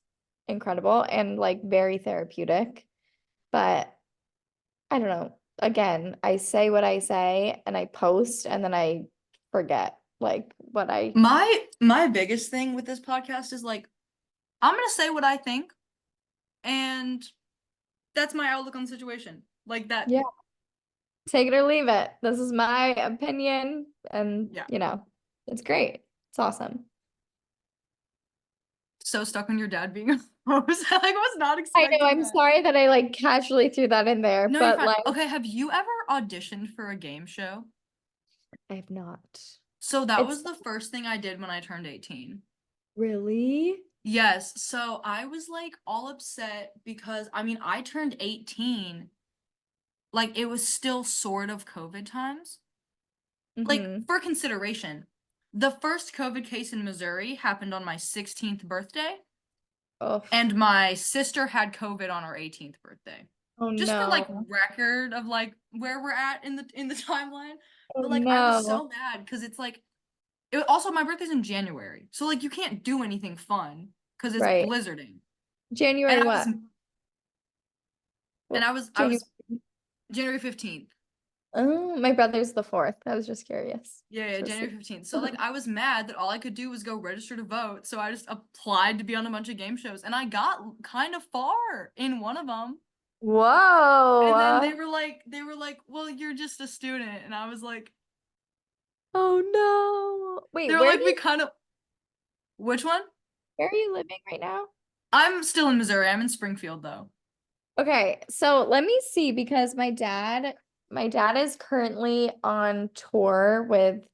incredible and like very therapeutic. But I don't know. Again, I say what I say and I post and then I forget like what I My biggest thing with this podcast is like I'm gonna say what I think, and that's my outlook on the situation. Like that. yeah, take it or leave it. This is my opinion and Yeah. it's great. It's awesome. So stuck on your dad being a host. I like was not I know, expecting I'm that. sorry that I like casually threw that in there, No, you're but fine. like Okay, have you ever auditioned for a game show? I have not. So that It's was the first thing I did when I turned 18. really Yes, so I was like all upset because I mean, I turned 18, like it was still sort of COVID times. Like mm-hmm. for consideration, the first COVID case in Missouri happened on my 16th birthday, Oh, and my sister had COVID on her 18th birthday. oh Just for like no. record of like where we're at in the timeline. Oh But like I was no. so mad because it's like also my birthday's in January. So like you can't do anything fun because it's Right. blizzarding. And January I was what? and What I January? was January 15th. Oh, my brother's the 4th. I was just curious. Yeah, Just January 15th. So like I was mad that all I could do was go register to vote. So I just applied to be on a bunch of game shows and I got kind of far in one of them. And then Whoa. they were like, "Well, you're just a student." And I was like, Oh no. they Wait, were like, "We kind of which one?" where are you living right now? I'm still in Missouri. I'm in Springfield though. Okay, so let me see because my dad is currently on tour with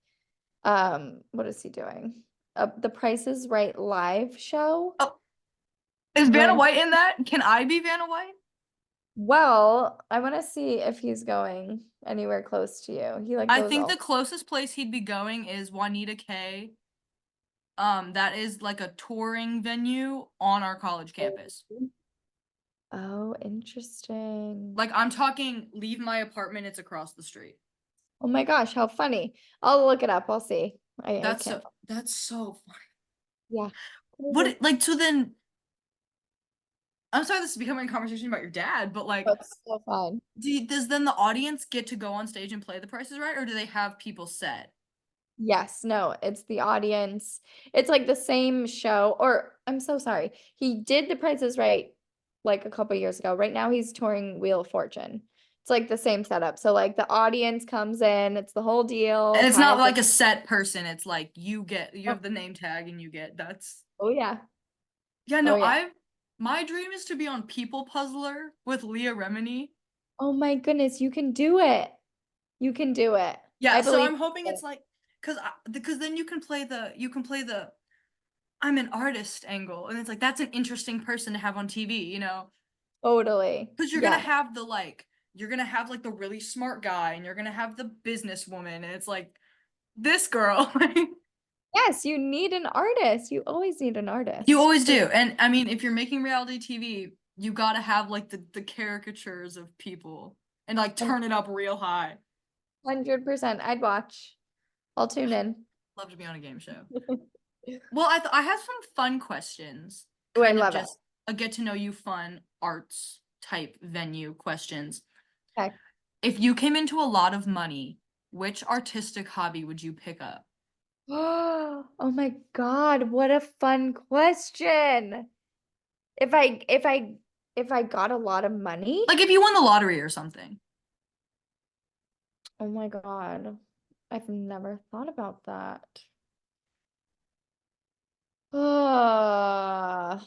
what is he doing? The Price is Right live show. Oh, is Vanna When White in that? Can I be Vanna White? well, I want to see if he's going anywhere close to you. He like I goes think all the closest place he'd be going is Juanita K. That is like a touring venue on our college campus. Oh, interesting. Like I'm talking, leave my apartment, it's across the street. Oh my gosh, how funny. I'll look it up. I'll see. I can't. That's so funny. Yeah. What like so then I'm sorry this is becoming a conversation about your dad, but like That's so fun. does then the audience get to go on stage and play The Price is Right, or do they have people set? Yes, no, it's the audience. It's like the same show, or I'm so sorry. He did The Price is Right like a couple years ago. Right now he's touring Wheel of Fortune. It's like the same setup. So like the audience comes in, it's the whole deal, And it's not ties. like a set person, it's like you Oh, have the name tag and you get that's oh yeah. yeah, Oh no, yeah. my dream is to be on People Puzzler with Leah Remini. Oh my goodness, you can do it. You can do it. Yeah, I so believe I'm hoping it. it's like because then you can play the I'm an artist angle, and it's like that's an interesting person to have on TV, you know, Totally. because Yeah. you're gonna have like the really smart guy, and you're gonna have the businesswoman, and it's like this girl. Yes, you need an artist. You always need an You artist. always do, and I mean, if you're making reality TV, you gotta have like the caricatures of people and like turn it up real high. 100%. I'd watch. I'll tune in. Love to be on a game show. Well, I have some fun questions, Oh, I kind of love it. just a get to know you fun arts type venue questions. Okay. If you came into a lot of money, which artistic hobby would you pick up? Oh my God, what a fun question. If I if I if I got a lot of money? Like if you won the lottery or something. Oh my God. I've never thought about that. Uh,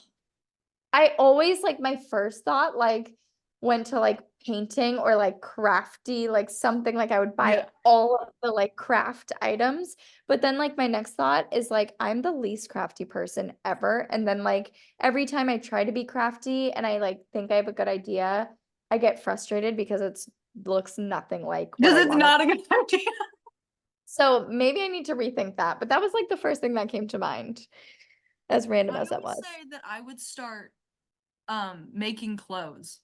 I always like my first thought like went to like painting or like crafty, like something like I would buy Yeah. all of the like craft items. But then like my next thought is like I'm the least crafty person ever. And then like every time I try to be crafty and I like think I have a good idea, I get frustrated because it's looks nothing like what Because I it's want it. not a good idea. So maybe I need to rethink that. But that was like the first thing that came to mind, as random I as that would was. say that I would start making clothes.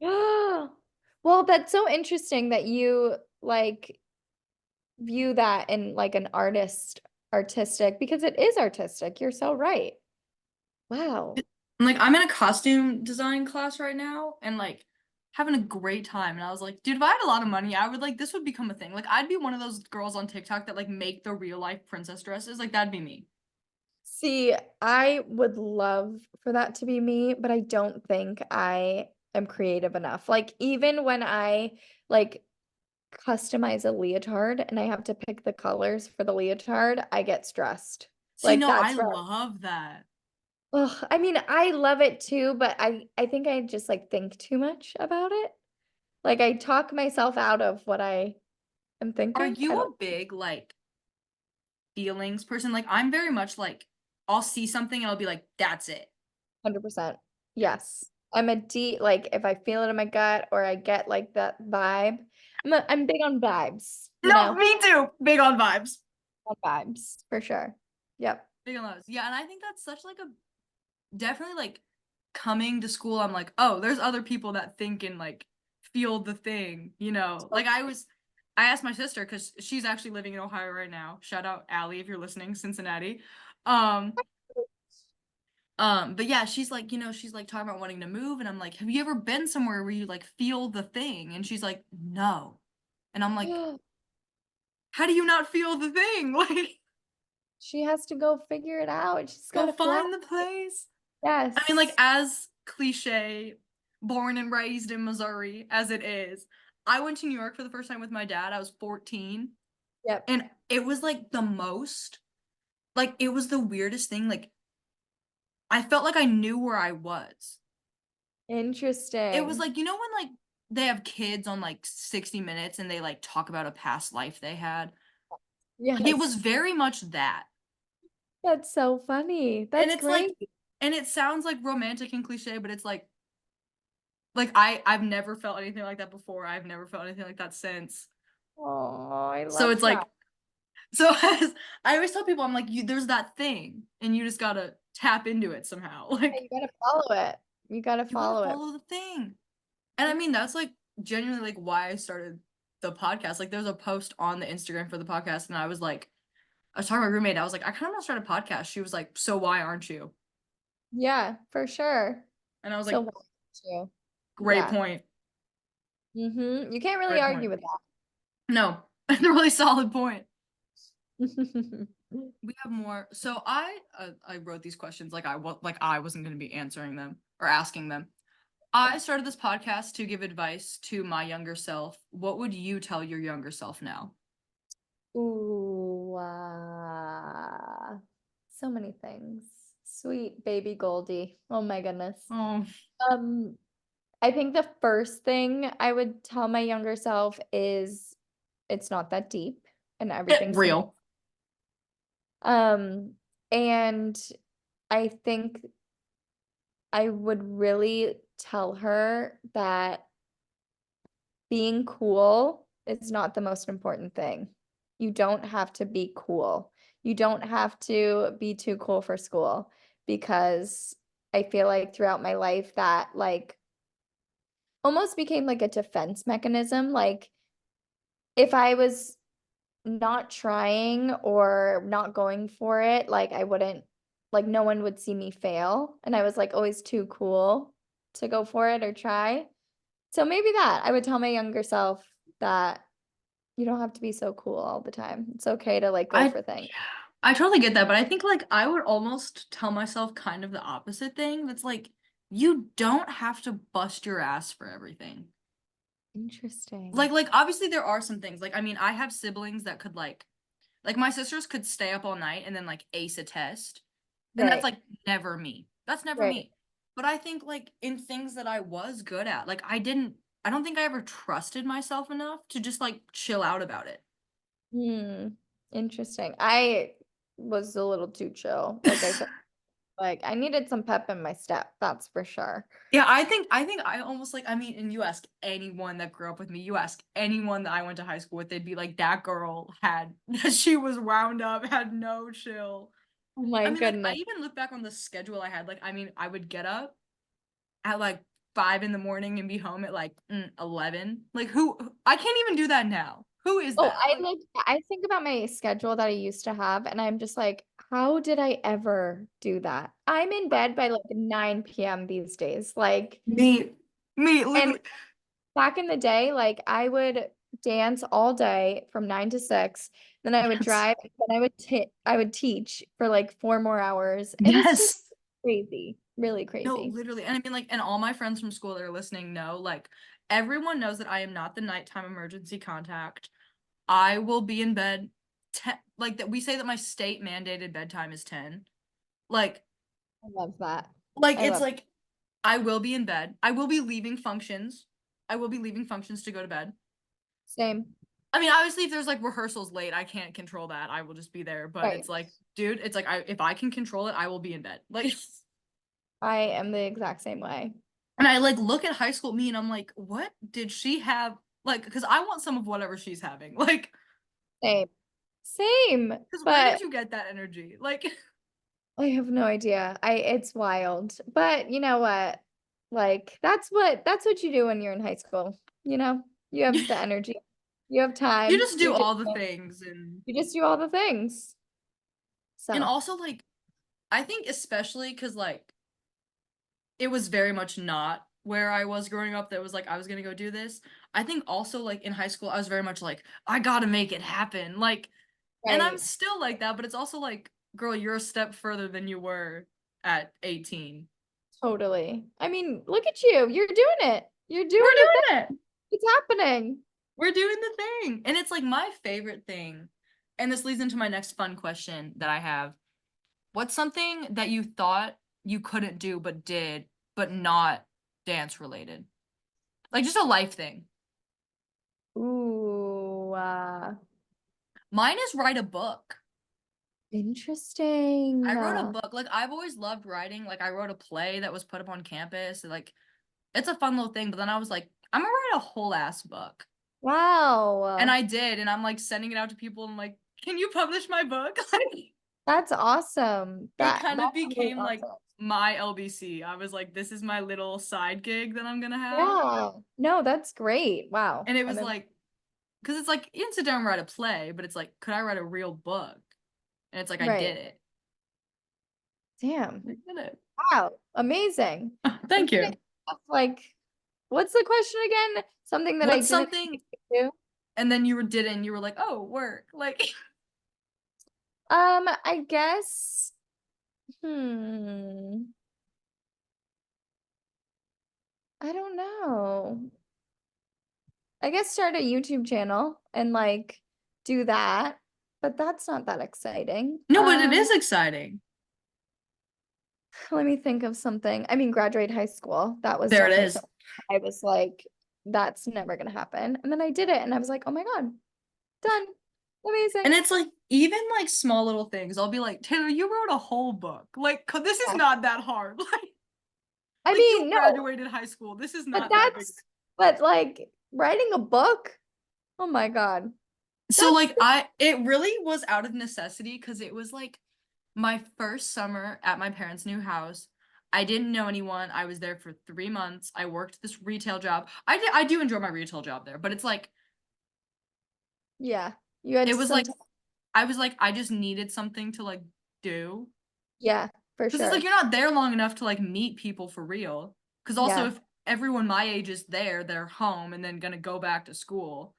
Well, that's so interesting that you like view that in like an artistic because it is artistic. You're so right. Wow. Like I'm in a costume design class right now and like having a great time. And I was like, dude, if I had a lot of money, I would like this would become a thing. Like I'd be one of those girls on TikTok that like make the real life princess dresses. Like that'd be me. See, I would love for that to be me, but I don't think I am creative enough. Like even when I like customize a leotard and I have to pick the colors for the leotard, I get stressed. See, Like no, I that's love that. ugh, I mean, I love it too, but I think I just like think too much about it. Like I talk myself out of what I am Are thinking. I you don't a big like feelings person? Like I'm very much like I'll see something and I'll be like, that's it. 100%. Yeah. Yes. I'm a deep like if I feel it in my gut or I get like that vibe. I'm big on vibes, you No, know, me too. Big on vibes. on vibes for sure. Yep. Big on those. Yeah, and I think that's such like a definitely like coming to school, I'm like, oh, there's other people that think and like feel the thing, you know. So Like I asked my sister because she's actually living in Ohio right now. Shout out Allie if you're listening, Cincinnati. Um, but yeah, she's like, she's like talking about wanting to move, and I'm like, have you ever been somewhere where you like feel the thing? And she's like, no. And I'm like, how do you not feel the thing? Like, she has to go figure it out. She's got go to fly. find the place. I mean, like, Yes. as cliche, born and raised in Missouri as it is, I went to New York for the first time with my dad. I was 14. Yep. And it was like the most, like, it was the weirdest thing. Like, I felt like I knew where I was. It was Interesting. like, when, like, they have kids on, like, 60 Minutes and they, like, talk about a past life they had? Like, it was Yes. very much that. That's so funny. And That's it's like, great. and it sounds like romantic and cliche, but it's like I've never felt anything like that before. I've never felt anything like that since. Oh, I So love it's that. like so I always tell people I'm like there's that thing and you just gotta tap into it somehow. Yeah, Like you gotta follow it. You gotta you gotta follow it. follow the thing. And I mean that's like genuinely like why I started the podcast. Like there's a post on the Instagram for the podcast and I was talking to my roommate. I was like I kind of want to start a podcast. She was like, so why aren't you? Yeah, for sure. And I was So like, why don't you? great Yeah. point. You can't really Great argue point. with No, a really solid point. that. We have more. So I wrote these questions like I wasn't going to be answering them or asking them. I started this podcast to give advice to my younger self. What would you tell your younger self now? Ooh, so many things. Sweet baby Goldie. Oh my goodness. Oh, Um, I think the first thing I would tell my younger self is it's not that deep and everything's gonna real. um and I think I would really tell her that being cool is not the most important thing. You don't have to be cool. You don't have to be too cool for school because I feel like throughout my life that like almost became like a defense mechanism. Like if I was not trying or not going for it, like I wouldn't like no one would see me fail. And I was like always too cool to go for it or try. So maybe that I would tell my younger self that you don't have to be so cool all the time. It's okay to like go I for things. I totally get that, but I think like I would almost tell myself kind of the opposite thing. That's like you don't have to bust your ass for everything. Interesting. Like obviously there are some things. Like I mean, I have siblings that could like my sisters could stay up all night and then like ace a test. And that's Right. like never me. That's never Right. me. But I think like in things that I was good at, like I don't think I ever trusted myself enough to just like chill out about it. Hmm. Interesting. I was a little too chill. Like I said, like I needed some pep in my step, that's for sure. Yeah, I think I almost like I mean, and you ask anyone that grew up with me, you ask anyone that I went to high school with, they'd be like, that girl had she was wound up, had no chill. Oh my I mean, like I goodness. even look back on the schedule I had. Like, I mean, I would get up at like 5 in the morning and be home at like 11. Like I can't even do that now. Who is Oh, that? Like I think about my schedule that I used to have, and I'm just like, how did I ever do that? I'm in bed by like 9 p.m. these days. Like, me, me, and literally. back in the day, like I would dance all day from 9 to 6, then I would Yes. drive, then I would teach for like 4 more hours. It was just Yes. crazy, really No, crazy. literally. And I mean, like, and all my friends from school that are listening know, like, everyone knows that I am not the nighttime emergency contact. I will be in bed like that we say that my state mandated bedtime is 10. Like, I love that. I it's love like I will be in bed. I will be leaving functions. I will be leaving functions to go to bed. same. I mean, obviously if there's like rehearsals late, I can't control that. I will just be there, but Right. it's like, dude, it's like if I can control it, I will be in bed. Like I am the exact same way. and I like look at high school me and I'm like, what did she have? Like, because I want some of whatever she's having. Like, Same. Same. because where did But you get that energy? Like, I have no idea. It's wild. But you know what? Like that's what you do when you're in high school. You know, you have the energy. You have you time. just do You're just all the things you just do all the things. and So, also like I think especially because like it was very much not where I was growing up that was like I was gonna go do this. I think also like in high school I was very much like I gotta make it happen. Like and I'm right. still like that, but it's also like, girl, you're a step further than you were at 18. Totally. I mean, look at you. You're doing it. You're We're doing the thing. doing it. It's happening. We're doing the thing. And it's like my favorite thing. And this leads into my next fun question that I have. What's something that you thought you couldn't do but did, but not dance related? Like just a life thing. Ooh, Mine is write a book. interesting. I wrote a book. Like I've always loved writing. Like I wrote a play that was put up on campus. Like it's a fun little thing, but then I was like, I'm gonna write a whole ass book. And Wow. I did, and I'm like sending it out to people and like, can you publish my book? Like That's awesome. it That's kind of really became like awesome. my LBC. I was like, this is my little side gig that I'm gonna have. Yeah. No, that's great. Wow. And it I'm was in, like, because it's like you can sit down and write a play, but it's like, could I write a real book? And it's like I right. did it. Damn. I did it. Wow. Amazing. I'm Thank trying you. to think of, like, what's the question again? Something that I What's didn't something do? and then you were did it and you were like, oh, work. Like I guess, hmm, I don't know. I guess start a YouTube channel and like do that, but that's not that exciting. no, but it is exciting. Let me think of something. I mean, graduate high school. That was There it definitely is. something I was like, that's never gonna happen. And then I did it and I was like, oh my God, done. And Amazing. it's like even like small little things. I'll be like, Taylor, you wrote a whole book. Like, this is Yeah. not that hard. I Like you mean, no, graduated high school. This is but not that big. but like writing a book, oh my God. So That's like it really was out of necessity because it was like my first summer at my parents' new house. I didn't know anyone. I was there for 3 months. I worked this retail job. I do enjoy my retail job there, but it's like yeah. You had it was some like time. I was like I just needed something to like do. Yeah, for Because it's like sure. you're not there long enough to like meet people for real. Because also Yeah. if everyone my age is there, they're home and then gonna go back to school.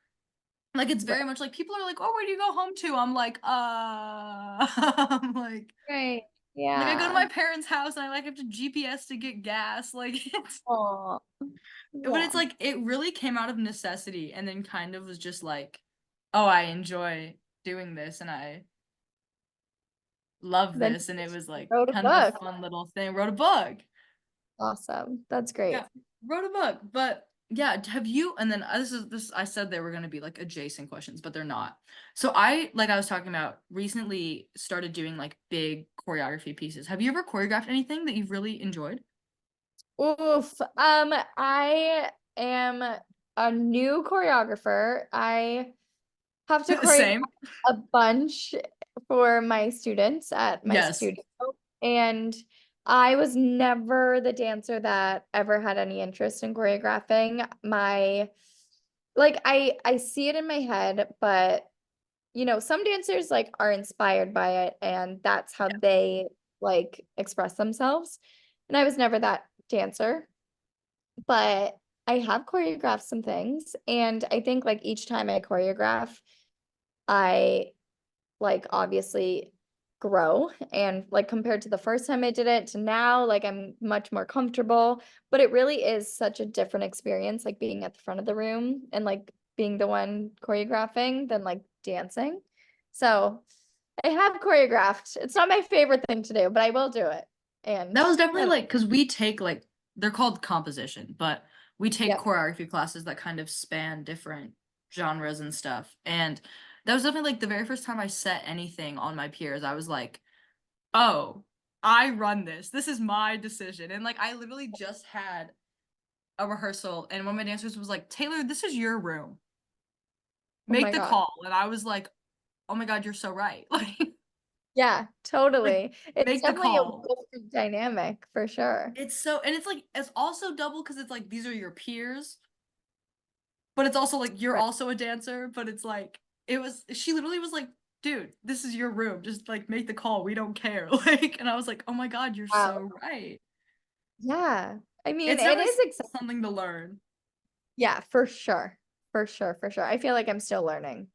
Like it's Right. very much like people are like, "Oh, where do you go home to?" I'm like, I'm Right. like I go to Yeah. my parents' house and I like have to GPS to get gas. Like it's Oh, but yeah. it's like it really came out of necessity and then kind of was just like, "Oh, I enjoy doing this and I love Then this." And it was you like wrote a kind of a book. fun little thing. Wrote a book. Awesome. That's Yeah, great. wrote a book. But yeah, have you and then this I said they were going to be like adjacent questions, but they're not. So I like I was talking about recently started doing like big choreography pieces. Have you ever choreographed anything that you've really enjoyed? Oof. I am a new choreographer. I have to choreograph Same. a bunch for my students at my Yes. studio. And I was never the dancer that ever had any interest in choreographing. I see it in my head, but some dancers like are inspired by it and that's how they like express themselves. And I was never that dancer, but I have choreographed some things and I think like each time I choreograph, I like obviously grow and like compared to the first time I did it to now, like I'm much more comfortable, but it really is such a different experience like being at the front of the room and like being the one choreographing than like dancing. So I have choreographed. It's not my favorite thing to do, but I will do it. And That was I definitely don't, like because we take like they're called composition, but we take yep. choreography classes that kind of span different genres and stuff. And that was definitely like the very first time I set anything on my peers, I was like, oh, I run this. This is my decision. And like I literally just had a rehearsal and one of my dancers was like, Taylor, this is your room. Oh Make my the God. call. And I was like, oh my God, you're so right. Yeah, Like totally. It's make the definitely a call. different dynamic for sure. It's so and it's like it's also double because it's like these are your peers, but it's also like you're Right. also a dancer, but it's like it was she literally was like, dude, this is your room. Just like make the call. We don't care. Like and I was like, oh my God, you're Wow. so right. Yeah. I mean, It's it definitely is exciting. something to learn. Yeah, for sure. For sure, for sure. I feel like I'm still learning.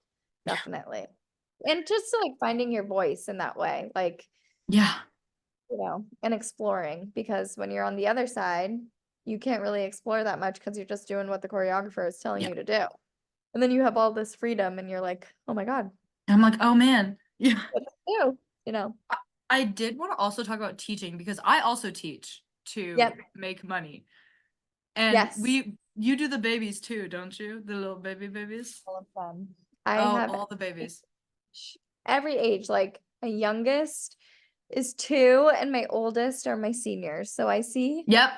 Yeah. Definitely. And just like finding your voice in that way, like, Yeah. and exploring because when you're on the other side, you can't really explore that much because you're just doing what the choreographer is telling Yeah. you to do. And then you have all this freedom and you're like, oh my God, And I'm like, oh man. Yeah. what do I do? You know? I, I did want to also talk about teaching because I also teach to Yep. make money. And Yes. you do the babies too, don't you? The little babies? All of them. I Oh, have all the babies. every age, like my youngest is 2 and my oldest are my seniors. So I see Yep.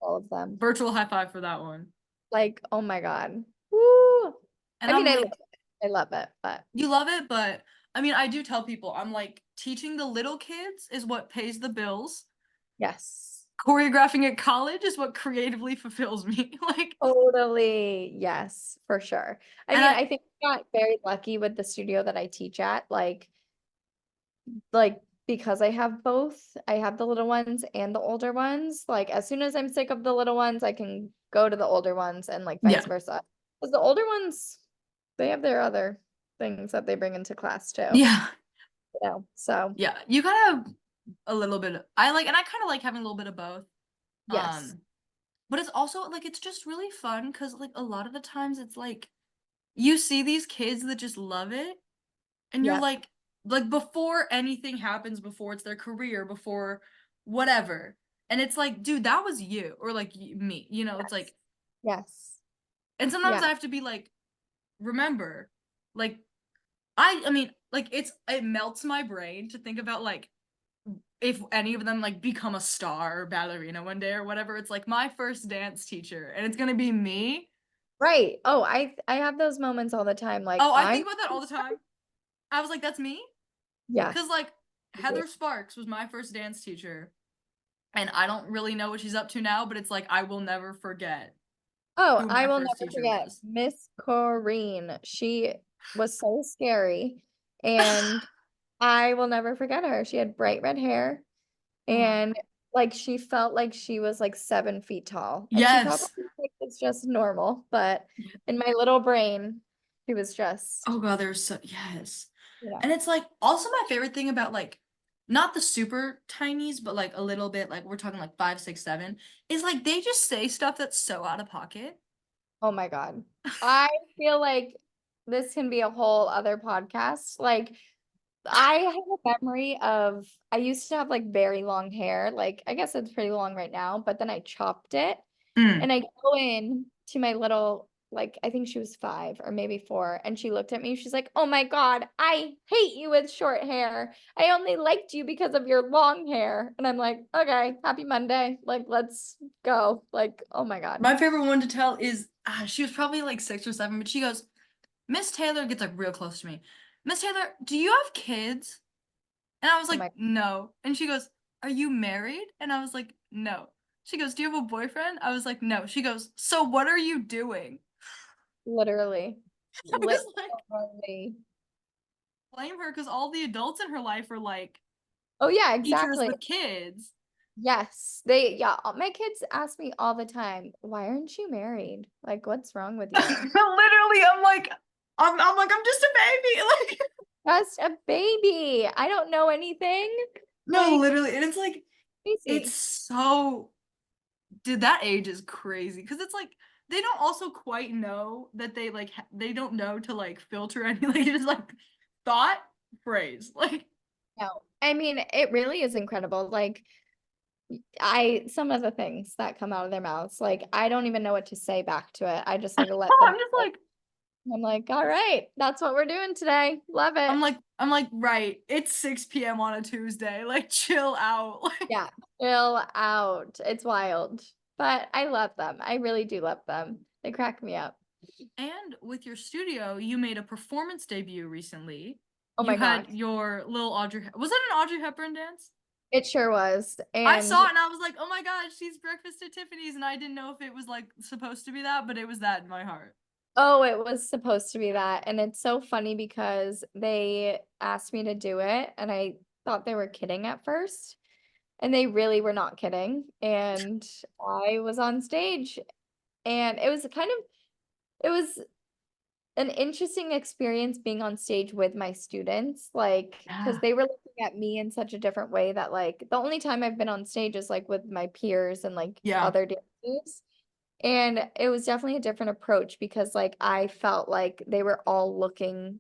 all of them. Virtual high five for that one. Like, oh my God. Woo. And I mean, I'm I love like, it. I love it, but you love it, but I mean, I do tell people, I'm like, teaching the little kids is what pays the bills. yes. Choreographing at college is what creatively fulfills me. Like, Totally. Yes, for sure. I and mean, I, I think I got very lucky with the studio that I teach at. Like because I have both, I have the little ones and the older ones. Like as soon as I'm sick of the little ones, I can go to the older ones and like vice yeah, versa. Because the older ones, they have their other things that they bring into class too. yeah, So yeah. You kind of a little bit, I like, and I kind of like having a little bit of both. yes. But it's also like, it's just really fun because like a lot of the times it's like, you see these kids that just love it and you're Yep. like before anything happens, before it's their career, before whatever, and it's like dude that was you or like me, it's Yes. like Yes. and sometimes Yeah. I have to be like remember like I mean like it melts my brain to think about like if any of them like become a star or ballerina one day or whatever. It's like my first dance teacher and it's gonna be me. Right. Oh, I have those moments all the time. Like Oh, I I'm think about that all the time. I was like that's me yeah. because like Heather Sparks was my first dance teacher. And I don't really know what she's up to now, but it's like I will never forget Oh, who I my will first never teacher forget was. Miss Corrine. She was so scary. And I will never forget her. She had bright red hair Oh. and like she felt like she was like 7 feet tall. And she probably Yes. thinks it's just normal, but in my little brain, She was just, Oh god, there's so yes. you know, And it's like also my favorite thing about like not the super tinies, but like a little bit, like we're talking like 5, 6, 7, is like they just say stuff that's so out of pocket. oh my God. I feel like this can be a whole other podcast. Like, I have a memory of I used to have like very long hair. Like, I guess it's pretty long right now, but then I chopped it Mm. and I go in to my little, like, I think she was 5 or maybe 4, and she looked at me. She's like, "Oh my God, I hate you with short hair. I only liked you because of your long hair." And I'm like, "Okay, happy Monday. Like, let's go." Like, oh my God. My favorite one to tell is she was probably like 6 or 7, but she goes, Miss Taylor gets like real close to me. Miss Taylor, do you have kids? And I was Oh like, my, no. And she goes, are you married? And I was like, no. She goes, do you have a boyfriend? I was like, no. She goes, so what are you doing? literally, I was like, literally. blame her because all the adults in her life are like Oh yeah, teachers exactly. with kids. Yes, my kids ask me all the time, "Why aren't you married? Like, what's wrong with you?" Literally, I'm just a baby. Like, Just a baby. I don't know anything. no, Like, literally. And it's like, it's crazy. so, dude, that age is crazy. Because it's like, they don't also quite know that they like, they don't know to like filter any, like, just like thought phrase. Like, No. I mean, it really is incredible. Like, some of the things that come out of their mouths, like, I don't even know what to say back to it. I just like let them. I'm just like, I'm like, all right, that's what we're doing today. Love it. right, it's 6 p.m. on a Tuesday. Like, chill out. Like, Yeah, chill out. It's wild. But I love them. I really do love them. They crack me up. and with your studio, you made a performance debut recently. Oh You my had God. your little was it an Audrey Hepburn dance? It sure was. I saw And it and I was like, oh my god, she's Breakfast at Tiffany's, and I didn't know if it was like supposed to be that, but it was that in my heart. oh, it was supposed to be that. And it's so funny because they asked me to do it and I thought they were kidding at first. And they really were not kidding. And I was on stage and it was an interesting experience being on stage with my students, like, because Yeah. they were looking at me in such a different way that, like, the only time I've been on stage is like with my peers and like Yeah. other dancers. And it was definitely a different approach because, like, I felt like they were all looking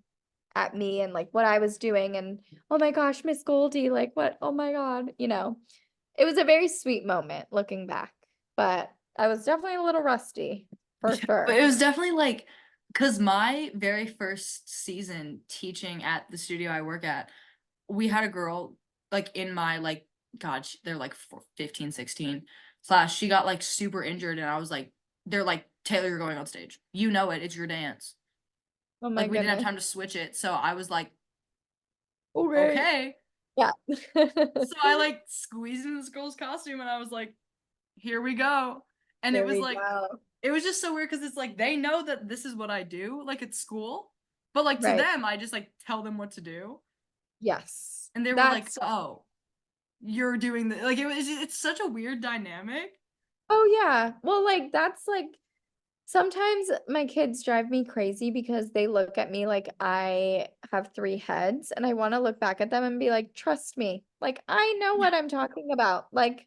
at me and like what I was doing and, oh my gosh, Miss Goldie, like what? Oh my God, It was a very sweet moment looking back, but I was definitely a little rusty for Yeah, but sure. it was definitely like, because my very first season teaching at the studio I work at, we had a girl like in my like, god, they're like 15, 16 class. She got like super injured, and I was like, they're like, Taylor, you're going on stage. You know it. It's your dance. Oh my Like, we didn't have goodness. time to switch it, so I was like, Okay. okay. Yeah. So I like squeezed in this girl's costume, and I was like, here we go. And it There was we like, go. it was just so weird because it's like they know that this is what I do, like at school, but like to Right. them, I just like tell them what to do, Yes. and they were like, That's "Oh, you're doing the like." It's such a weird dynamic. Oh yeah. Well, like that's like sometimes my kids drive me crazy because they look at me like I have 3 heads and I want to look back at them and be like, "Trust me. Like I know Yeah, what I'm talking about. Like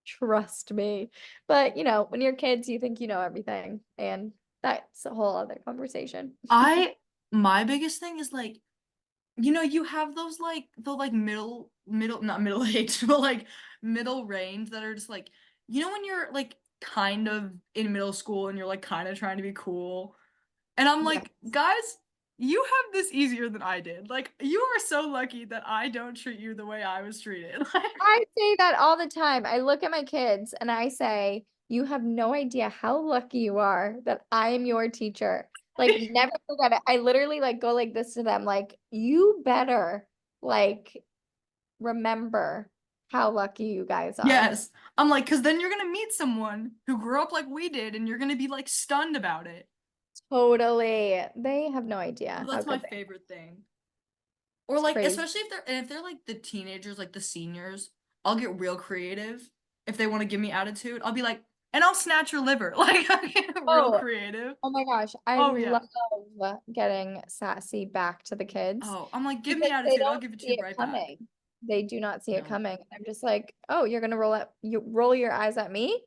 trust me." But, when you're kids, you think you know everything, and that's a whole other conversation. I my biggest thing is like, you have those like the like middle not middle aged, but like middle range that are just like, when you're like kind of in middle school and you're like kind of trying to be cool. And I'm Yes. like, guys, you have this easier than I did. Like, you are so lucky that I don't treat you the way I was treated. Like, I say that all the time. I look at my kids and I say, "You have no idea how lucky you are that I am your teacher." Like, never forget it. I literally like go like this to them, like, "You better like remember how lucky you guys are." yes. I'm like, because then you're going to meet someone who grew up like we did, and you're going to be like stunned about it. Totally. They have no idea how That's my good they are. favorite thing. Or It's like, crazy. especially if they're like the teenagers, like the seniors, I'll get real creative. If they want to give me attitude, I'll be like, and I'll snatch your liver. Like, I get real Oh, creative. oh my gosh, I Oh yeah. love getting sassy back to the kids Oh, I'm like, give me because they attitude. I'll don't give it to see you it right back. coming. They do not see it No. coming. I'm just like, oh, you're gonna roll your eyes at me?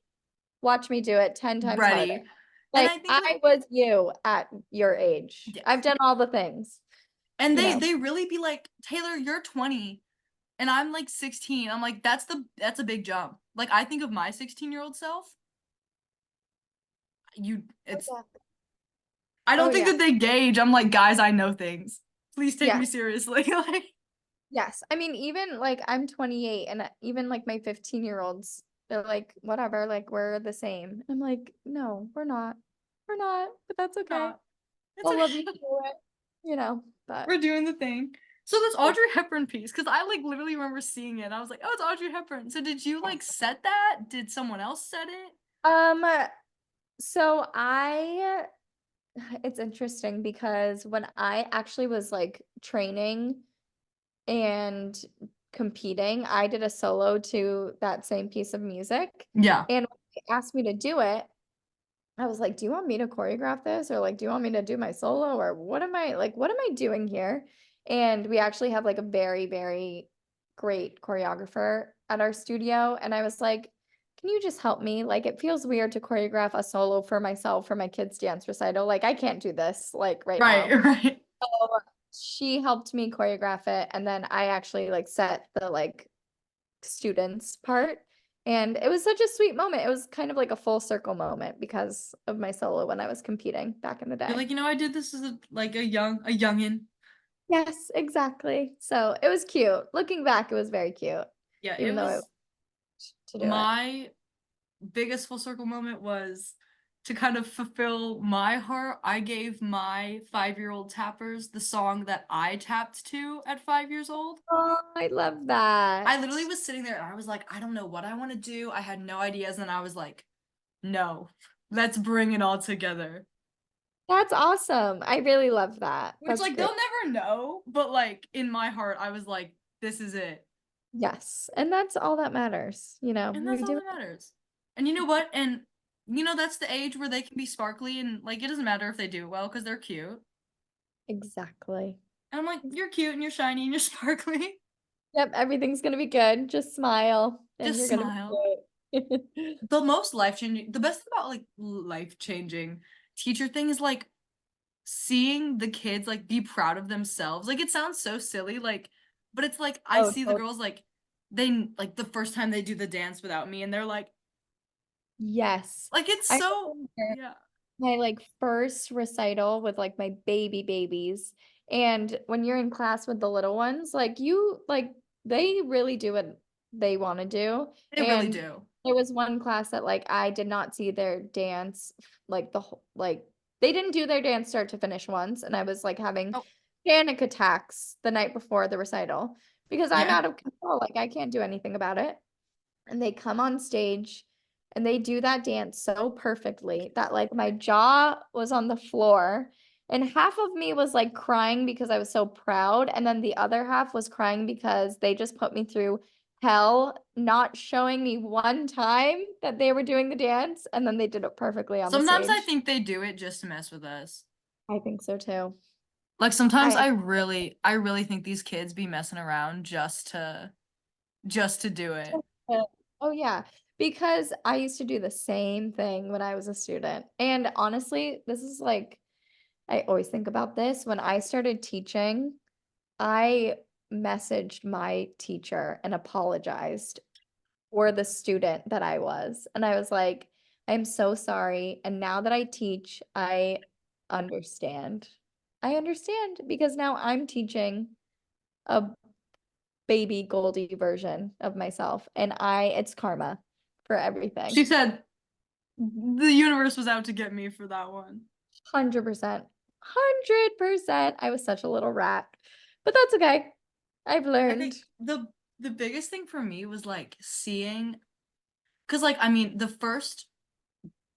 Watch me do it 10 times harder. Ready. And Like I think like I was you at your age. I've yes. done all the things, And you they know. they really be like, Taylor, you're 20 and I'm like 16. I'm like, that's a big jump. Like I think of my 16-year-old self. You Oh it's yeah. I Oh don't think yeah. that they gauge. I'm like, guys, I know things. Please take me Yes. seriously. Like Yes. I mean, even like I'm 28 and even like my 15-year-olds, they're like, whatever, like we're the same. I'm like, no, we're not. We're not, but that's okay. not. It's I'll love you okay. through it, but We're doing the thing. So this yeah. Audrey Hepburn piece, because I like literally remember seeing it. I was like, oh, it's Audrey Hepburn. So did you like set that? Did someone else set it? Um, so it's interesting because when I actually was like training and competing, I did a solo to that same piece of music. Yeah. And when they asked me to do it, I was like, do you want me to choreograph this? Or like, do you want me to do my solo? Or what am I doing here? And we actually have like a very, very great choreographer at our studio. And I was like, can you just help me? Like, it feels weird to choreograph a solo for myself for my kids' dance recital. Like, I can't do this like right Right, now. right. So she helped me choreograph it. And then I actually like set the like students part. And it was such a sweet moment. It was kind of like a full circle moment because of my solo when I was competing back in the You're day. like, I did this as a youngin. Yes, exactly. So it was cute. Looking back, it was very cute, Yeah, it even though it was was to do it. my biggest full circle moment was to kind of fulfill my heart. I gave my 5-year-old tappers the song that I tapped to at 5 years old. Oh, I love I that. literally was sitting there and I was like, I don't know what I want to do. I had no ideas. And then I was like, no, let's bring it all together. That's awesome. I really love that. Which, That's like, great. they'll never know. But, like, in my heart, I was like, this is it. Yes. And that's all that matters. And We that's all do that matters. And you know what? And, that's the age where they can be sparkly and, like, it doesn't matter if they do well because they're cute. exactly. And I'm like, you're cute and you're shiny and you're sparkly. Yep, everything's gonna be good. Just smile and Just you're gonna smile. be great. The most life-changing, the best thing about, like, life-changing teacher thing is, like, seeing the kids like be proud of themselves. Like it sounds so silly, like, but it's like I Oh, see the totally. girls like they like the first time they do the dance without me and they're Yes. like it's I so remember yeah. my like first recital with like my babies. And when you're in class with the little ones, like they really do what they want to do. They really And do. there was one class that like I did not see their dance like the whole like they didn't do their dance start to finish once. And I was like having Oh, panic attacks the night before the recital because I'm yeah. out of control. Like I can't do anything about it. And they come on stage and they do that dance so perfectly that like my jaw was on the floor and half of me was like crying because I was so proud and then the other half was crying because they just put me through hell not showing me one time that they were doing the dance and then they did it perfectly on the Sometimes I stage. think they do it just to mess with us. I think so too. Like sometimes I I really think these kids be messing around just to do it. Oh yeah, because I used to do the same thing when I was a student. And honestly, this is like I always think about this. When I started teaching, I messaged my teacher and apologized for the student that I was. And I was like, I'm so sorry. And now that I teach, I understand. I understand because now I'm teaching a baby Goldie version of myself. And it's karma for everything. She said the universe was out to get me for that one. 100%. 100%. I was such a little rat. But that's okay. I've I learned. think the biggest thing for me was like seeing because like I mean the first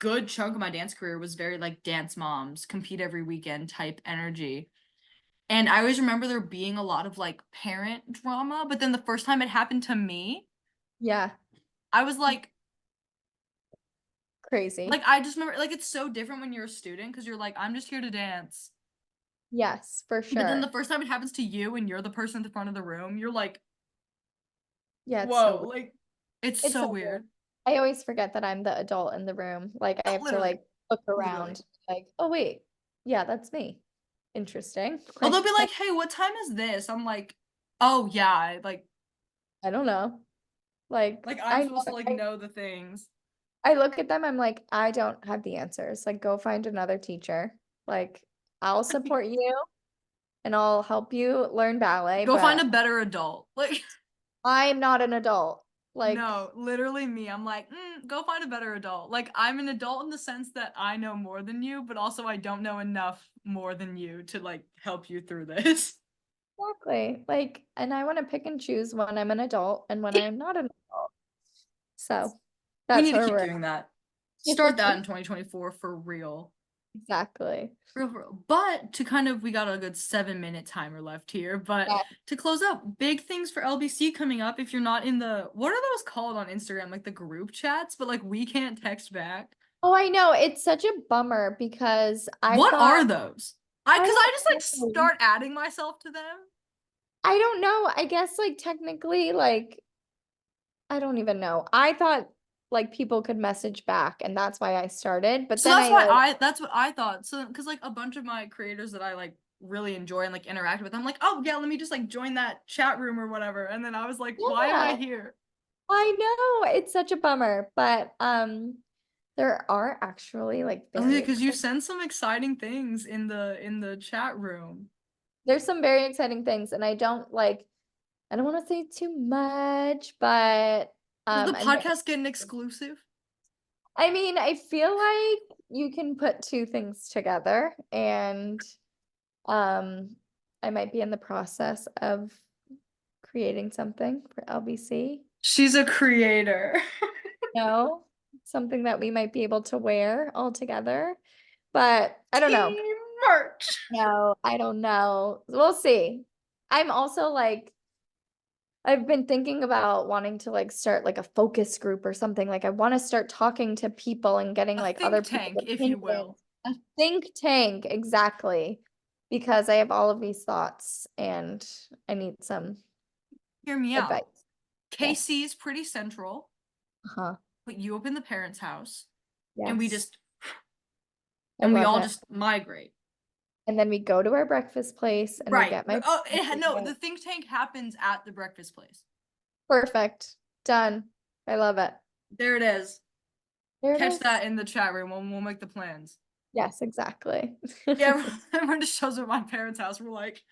good chunk of my dance career was very like dance moms, compete every weekend type energy. And I always remember there being a lot of like parent drama, but then the first time it happened to me, Yeah. I was like, crazy. Like, I just remember, like, it's so different when you're a student because you're like, I'm just here to dance. Yes, for But then sure. the first time it happens to you and you're the person at the front of the room, you're like, Yeah, it's so whoa, weird. like, it's It's so so weird. weird. I always forget that I'm the adult in the room. Like, I have to, Literally, like, look literally. around, like, "Oh, wait. Yeah, that's me. Interesting." Or they'll be Like, like, hey, what time is this? I'm like, oh yeah, I don't know. Like, I'm I supposed to know like know the things. I look at them, I'm like, "I don't have the answers. Like, go find another teacher. Like, I'll support you and I'll help you learn ballet, Go find a but better adult. Like, I'm not an adult." Like, no, literally me. I'm like, go find a better adult. Like, I'm an adult in the sense that I know more than you, but also I don't know enough more than you to like help you through this. exactly. Like, and I wanna pick and choose when I'm an adult and when I'm not an adult. So, We that's need to where keep we're doing that. at. Start that in 2024 for real. Exactly. For real. But to kind of, we got a good 7-minute timer left here. But Yeah. to close up, big things for LBC coming up. If you're not in the, what are those called on Instagram? Like the group chats, but like we can't text back. Oh, I know. It's such a bummer because I What thought are those? I Cause I just like don't know. start adding myself to them. I don't know. I guess like technically, like I don't even know. I thought like people could message back and that's why I started. But So then that's I why like, that's what I thought. So cause like a bunch of my creators that I like really enjoy and like interact with, I'm like, oh yeah, let me just like join that chat room or whatever. And then I was like, why am I yeah, here? I know. It's such a bummer. But there are actually like Oh yeah, very because you exciting sent some exciting things in the chat room. there's some very exciting things and I don't want to say too much, but Does the I'm very podcast get an exclusive? I mean, I feel like you can put two things together and um I might be in the process of creating something for LBC. She's a creator. No, something that we might be able to wear all together. But I don't know. Team merch. No, I don't know. We'll see. I'm also like I've been thinking about wanting to like start like a focus group or something. Like I want to start talking to people and getting A like other think people's tank, if you opinions. will. A think tank, exactly. Because I have all of these thoughts and I need some Hear me advice. out. Yes. KC is pretty central. Uh-huh. Put you up in the parents' house, and Yes. I we love all it. just migrate. And then we go to our breakfast place and we Right. get my Oh, no, the think tank happens at the breakfast place. perfect. Done. I love it. There it is. There it Catch is. that in the chat room. We'll make the plans. Yes, exactly. Yeah, everyone just shows up at my parents' house. We're like,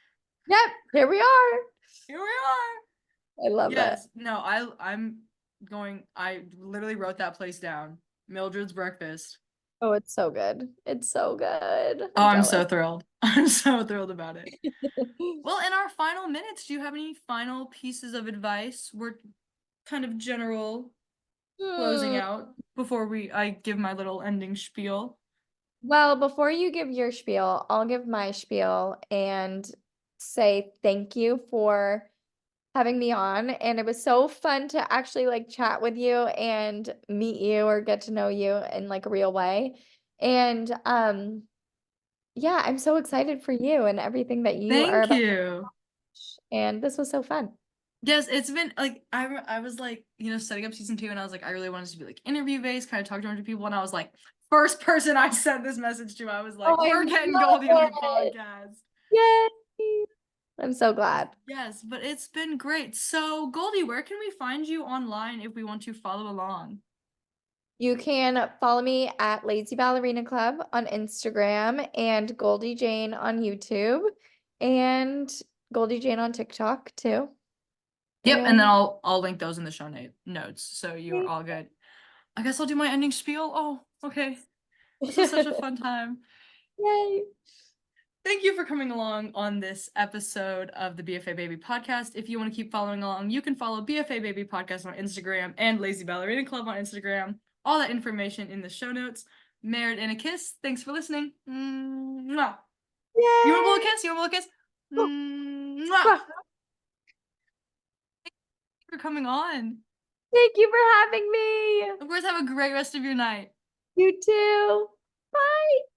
Yep, here we are. here we are. I love it. Yes. No, I'm going. I literally wrote that place down. Mildred's breakfast. Oh, it's so good. It's so good. Oh, I'm I'm jealous. so thrilled. I'm so thrilled about it. Well, in our final minutes, do you have any final pieces of advice? We're kind of general closing Hmm. out before I give my little ending spiel. Well, before you give your spiel, I'll give my spiel and say thank you for having me on. And it was so fun to actually like chat with you and meet you or get to know you in like a real way. And yeah, I'm so excited for you and everything that you are Thank about. you. And this was so fun. Yes, it's been like I was like, setting up season 2 and I was like, I really wanted to be like interview based, kind of talk to a bunch of people, and I was like, first person I sent this message to, I was Oh, like, I we're getting Goldie on love the it. podcast. Yay. I'm so glad. Yes, but it's been great. So, Goldie, where can we find you online if we want to follow along? You can follow me at Lazy Ballerina Club on Instagram and Goldie Jane on YouTube and Goldie Jane on TikTok too. Yep, and then And I'll link those in the show notes, so you are all good. I guess I'll do my ending spiel. Oh, okay. This was such a fun time. yay. Thank you for coming along on this episode of the BFA Baby Podcast. If you want to keep following along, you can follow BFA Baby Podcast on Instagram and Lazy Ballerina Club on Instagram. All that information in the show notes. Married and a kiss. Thanks for listening. Mwah. You want to blow a Yay. kiss? You want to blow a kiss? Oh, Mwah. ah, Thank you for coming on. thank you for having me. Of course, have a great rest of your night. You too. Bye.